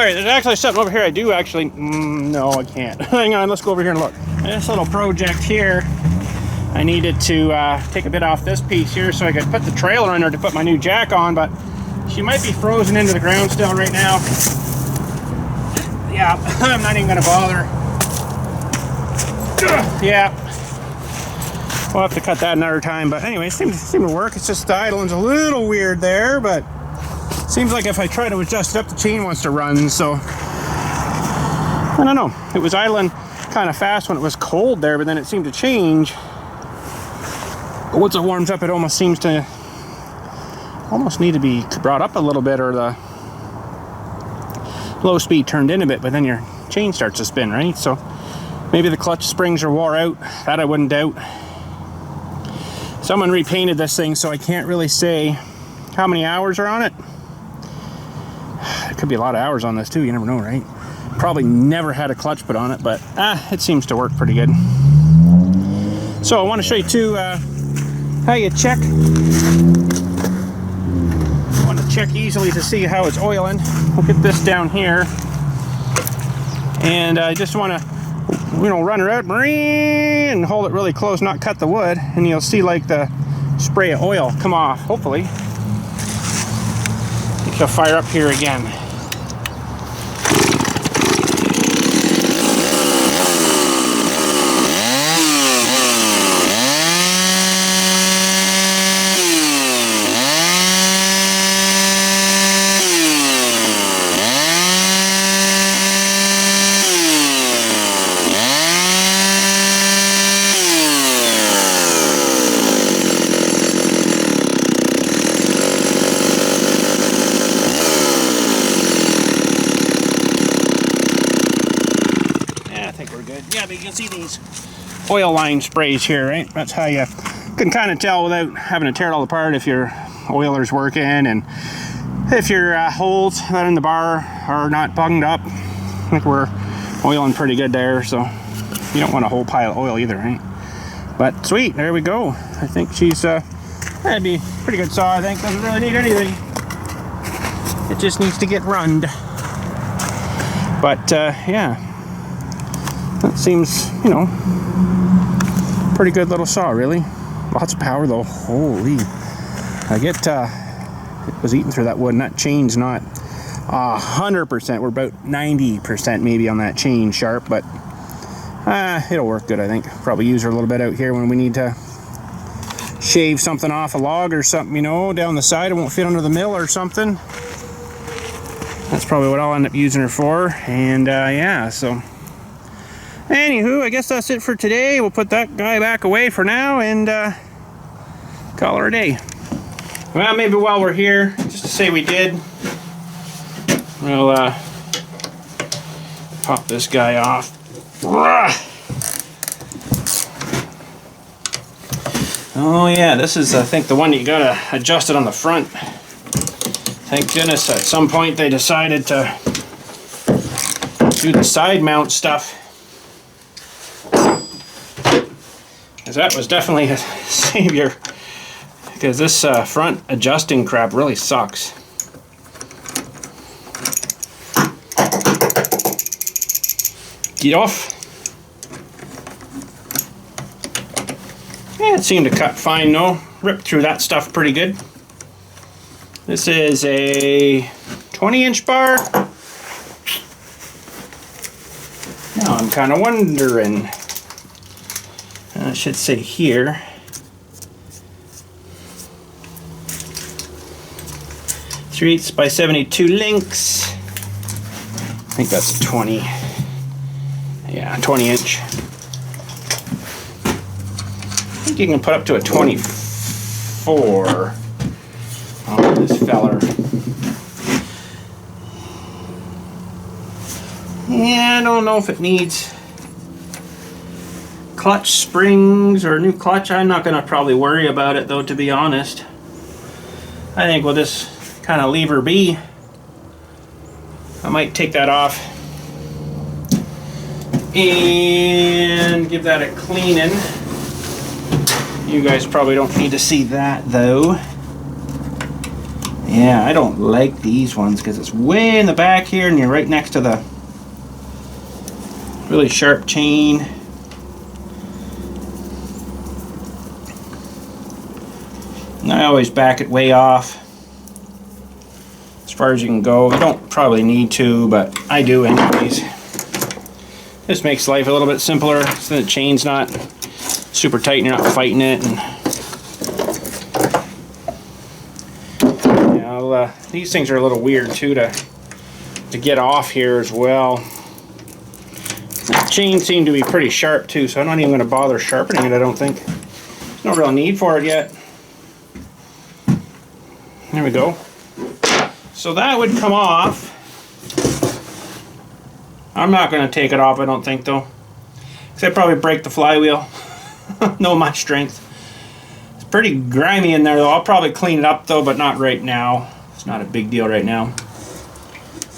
Alright, there's actually something over here I do actually... no, I can't. Hang on, let's go over here and look. This little project here I needed to take a bit off this piece here so I could put the trailer in there to put my new jack on, but she might be frozen into the ground still right now. Yeah, I'm not even gonna bother. Yeah, we'll have to cut that another time, but anyway, it seems to work. It's just the idling's a little weird there, but seems like if I try to adjust it up, the chain wants to run, so I don't know. It was idling kind of fast when it was cold there, but then it seemed to change. But once it warms up, it almost seems to need to be brought up a little bit, or the low speed turned in a bit, but then your chain starts to spin, right? So maybe the clutch springs are wore out. That I wouldn't doubt. Someone repainted this thing, so I can't really say how many hours are on it. It could be a lot of hours on this too, you never know, right? Probably never had a clutch put on it, but it seems to work pretty good. So I want to show you too how you check. I want to check easily to see how it's oiling. We'll get this down here, and I just want to, run her out and hold it really close, not cut the wood, and you'll see like the spray of oil come off. Hopefully, she'll fire up here again. Yeah, but you can see these oil line sprays here, right? That's how you can kind of tell without having to tear it all apart if your oiler's working, and if your holes that are in the bar are not bunged up. I think we're oiling pretty good there, so you don't want a whole pile of oil either, right? But sweet, there we go. I think she's that'd be a pretty good saw. I think doesn't really need anything. It just needs to get runned. But yeah. That seems, pretty good little saw, really. Lots of power, though. Holy. I get, it was eating through that wood, and that chain's not 100%. We're about 90% maybe on that chain sharp, but it'll work good, I think. Probably use her a little bit out here when we need to shave something off a log or something, down the side. It won't fit under the mill or something. That's probably what I'll end up using her for. And, yeah, so... Anywho, I guess that's it for today. We'll put that guy back away for now and call her a day. Well, maybe while we're here, just to say we did, we'll pop this guy off. Oh yeah, this is, I think, the one you gotta adjust it on the front. Thank goodness at some point they decided to do the side mount stuff. That was definitely a savior, because this front adjusting crap really sucks. Get off. Yeah, it seemed to cut fine though. Ripped through that stuff pretty good. This is a 20-inch bar. Now I'm kind of wondering. I should say here. .3/8 by 72 links. I think that's 20. Yeah, 20-inch. I think you can put up to a 24 on this feller. Yeah, I don't know if it needs clutch springs or a new clutch. I'm not going to probably worry about it though, to be honest. I think we'll just kind of leave her be. I might take that off and give that a cleaning. You guys probably don't need to see that though. Yeah, I don't like these ones because it's way in the back here and you're right next to the really sharp chain. I always back it way off as far as you can go. You don't probably need to, but I do anyways. This makes life a little bit simpler so the chain's not super tight and you're not fighting it. And these things are a little weird too to get off here as well. The chain seemed to be pretty sharp too, so I'm not even going to bother sharpening it, I don't think. There's no real need for it yet. There we go. So that would come off. I'm not going to take it off, I don't think, though. Because I'd probably break the flywheel. Know my strength. It's pretty grimy in there, though. I'll probably clean it up, though, but not right now. It's not a big deal right now.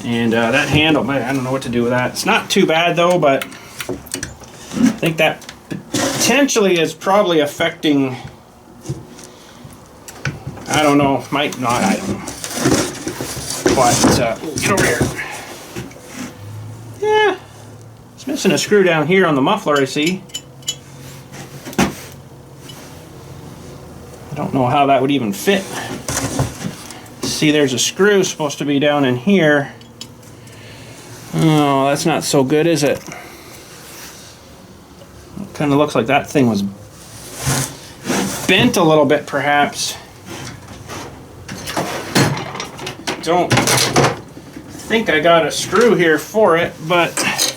And that handle, I don't know what to do with that. It's not too bad, though, but I think that potentially is probably affecting... I don't know. Might not, I don't know. But, get over here. Yeah, it's missing a screw down here on the muffler, I see. I don't know how that would even fit. See, there's a screw supposed to be down in here. Oh, that's not so good, is it? It kind of looks like that thing was bent a little bit, perhaps. Don't think I got a screw here for it, but it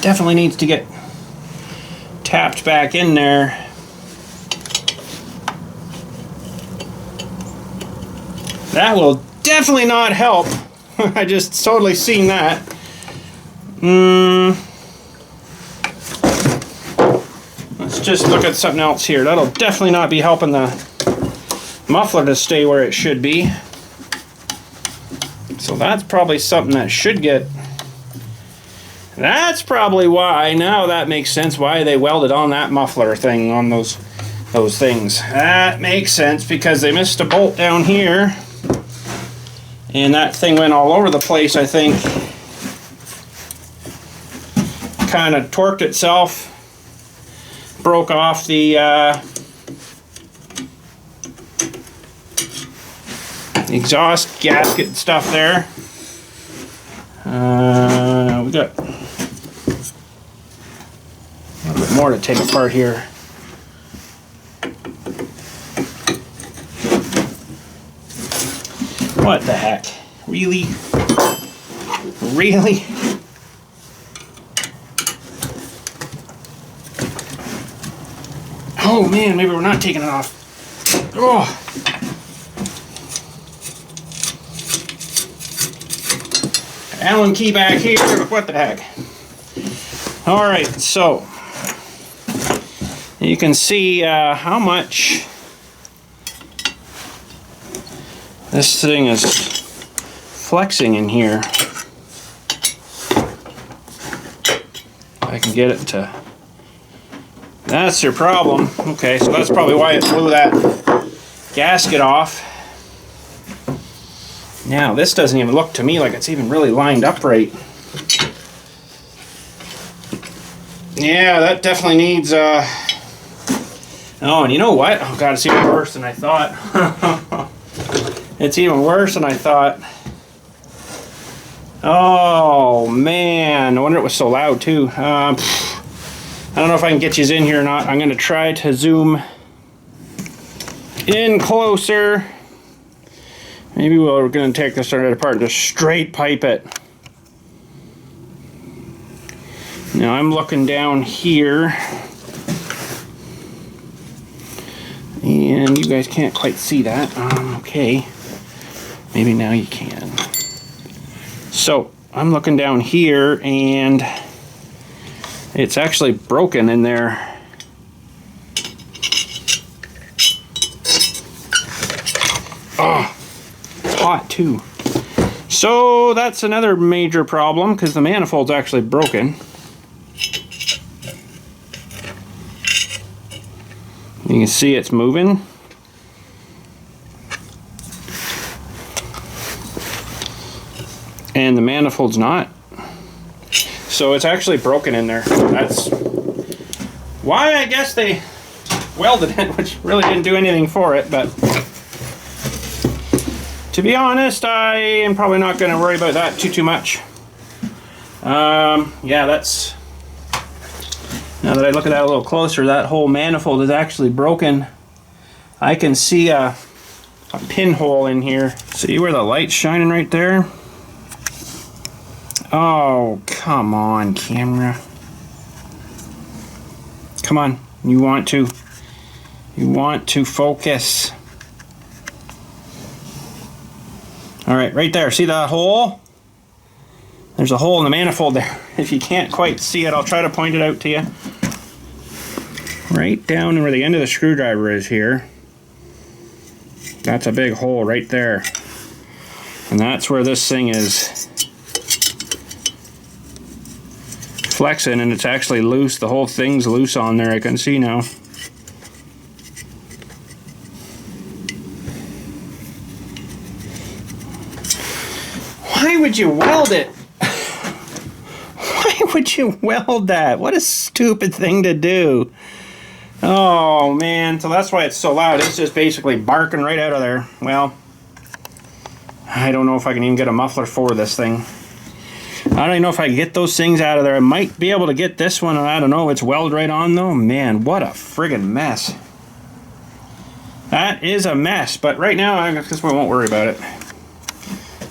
definitely needs to get tapped back in there. That will definitely not help. I just totally seen that. Let's just look at something else here. That'll definitely not be helping the muffler to stay where it should be. So that's probably something that should get... That's probably why, now that makes sense, why they welded on that muffler thing, on those things. That makes sense, because they missed a bolt down here. And that thing went all over the place, I think. Kind of torqued itself. Broke off the exhaust gasket and stuff there. We got a little bit more to take apart here. What the heck? Really? Really? Oh man, maybe we're not taking it off. Oh. Allen key back here. What the heck? Alright, so you can see how much this thing is flexing in here. If I can get it to... That's your problem. Okay, so that's probably why it blew that gasket off. Now, this doesn't even look to me like it's even really lined up right. Yeah, that definitely needs... Oh, and you know what? Oh god, it's even worse than I thought. It's even worse than I thought. Oh, man. No wonder it was so loud, too. I don't know if I can get you in here or not. I'm going to try to zoom in closer. Maybe we're going to take this apart and just straight pipe it. Now I'm looking down here. And you guys can't quite see that. Okay. Maybe now you can. So I'm looking down here and it's actually broken in there. Oh, it's hot too. So that's another major problem because the manifold's actually broken. You can see it's moving. And the manifold's not. So it's actually broken in there. That's why I guess they welded it, which really didn't do anything for it, but to be honest, I am probably not going to worry about that too much. Yeah, that's, now that I look at that a little closer, that whole manifold is actually broken. I can see a pinhole in here. See where the light's shining right there? Oh, come on, camera. Come on, you want to focus. All right, right there, see that hole? There's a hole in the manifold there. If you can't quite see it, I'll try to point it out to you. Right down where the end of the screwdriver is here. That's a big hole right there. And that's where this thing is flexing, and it's actually loose. The whole thing's loose on there, I can see now. Why would you weld it? Why would you weld that? What a stupid thing to do. Oh man, so that's why it's so loud. It's just basically barking right out of there. Well, I don't know if I can even get a muffler for this thing. I don't even know if I can get those things out of there. I might be able to get this one. I don't know. It's welded right on though. Man, what a friggin' mess. That is a mess. But right now, I guess we won't worry about it.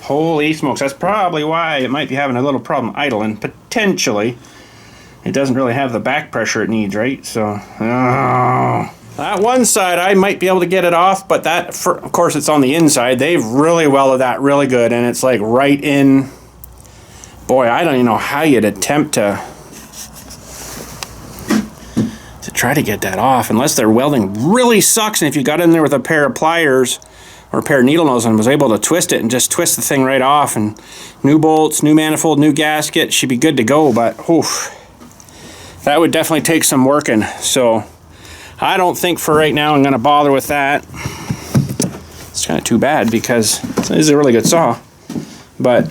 Holy smokes. That's probably why it might be having a little problem idling. Potentially. It doesn't really have the back pressure it needs, right? So, oh. That one side, I might be able to get it off, but that, of course, it's on the inside. They've really welded that really good, and it's like right in. Boy, I don't even know how you'd attempt to try to get that off, unless their welding really sucks, and if you got in there with a pair of pliers or a pair of needle nose and was able to twist it and just twist the thing right off, and new bolts, new manifold, new gasket, should be good to go, but oof. That would definitely take some working, so I don't think for right now I'm going to bother with that. It's kind of too bad because this is a really good saw, but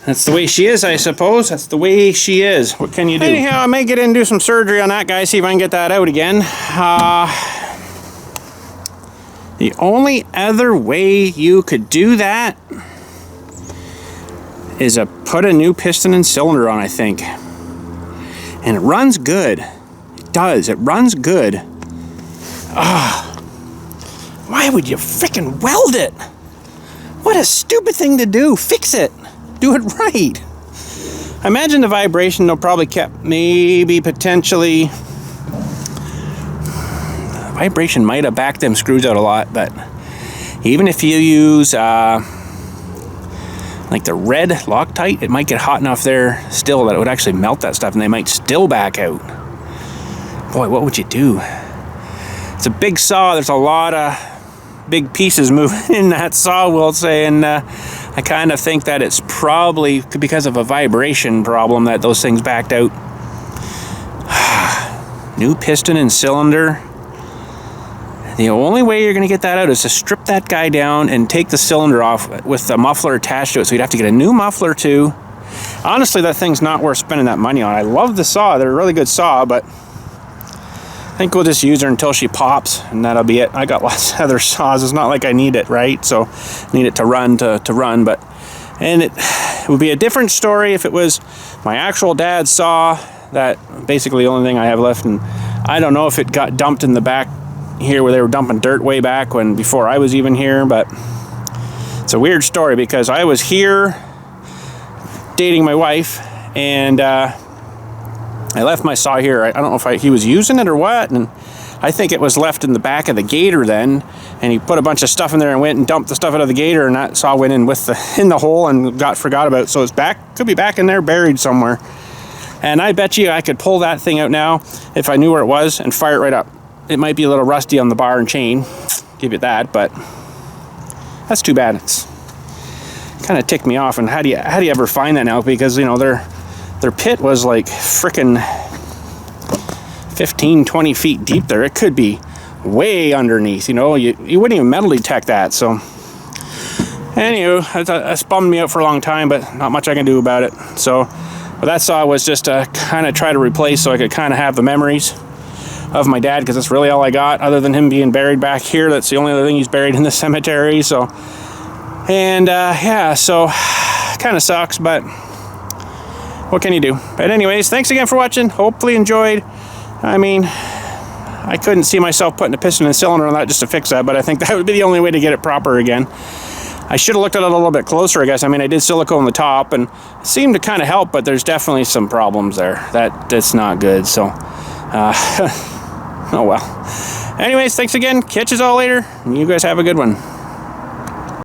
that's the way she is, I suppose. That's the way she is. What can you do? Anyhow, I may get in and do some surgery on that guy, see if I can get that out again. The only other way you could do that is put a new piston and cylinder on, I think. And it runs good. It does. It runs good. Why would you frickin' weld it? What a stupid thing to do. Fix it. Do it right. I imagine the vibration will probably kept maybe potentially. The vibration might have backed them screws out a lot, but even if you use like the red Loctite, it might get hot enough there still that it would actually melt that stuff and they might still back out. Boy, what would you do? It's a big saw. There's a lot of big pieces moving in that saw, we'll say, and I kind of think that it's probably because of a vibration problem that those things backed out. New piston and cylinder. The only way you're going to get that out is to strip that guy down and take the cylinder off with the muffler attached to it. So you'd have to get a new muffler too. Honestly, that thing's not worth spending that money on. I love the saw. They're a really good saw, but I think we'll just use her until she pops, and that'll be it. I got lots of other saws. It's not like I need it, right? So I need it to run to run, but and it would be a different story if it was my actual dad's saw. That basically the only thing I have left, and I don't know if it got dumped in the back here where they were dumping dirt way back before I was even here, but it's a weird story because I was here dating my wife, and I left my saw here. I don't know if he was using it or what, and I think it was left in the back of the Gator then, and he put a bunch of stuff in there and went and dumped the stuff out of the Gator, and that saw went in in the hole and forgot about. So it's could be back in there buried somewhere. And I bet you I could pull that thing out now if I knew where it was and fire it right up. It might be a little rusty on the bar and chain, give it that, but that's too bad. It's kind of ticked me off. And how do you ever find that now? Because you know their pit was like frickin' 15-20 feet deep there. It could be way underneath. You know, you wouldn't even metal detect that. So Anywho, that's bummed me out for a long time, but not much I can do about it. So what that saw was just to kind of try to replace so I could kind of have the memories of my dad, because that's really all I got other than him being buried back here. That's the only other thing he's buried in the cemetery. So, and yeah, so kind of sucks, but what can you do? But anyways, thanks again for watching. Hopefully you enjoyed. I mean, I couldn't see myself putting a piston and cylinder on that just to fix that, but I think that would be the only way to get it proper again. I should have looked at it a little bit closer, I guess. I mean, I did silicone the top, and it seemed to kind of help, but there's definitely some problems there. That's not good, so... oh well. Anyways, thanks again. Catch us all later. You guys have a good one.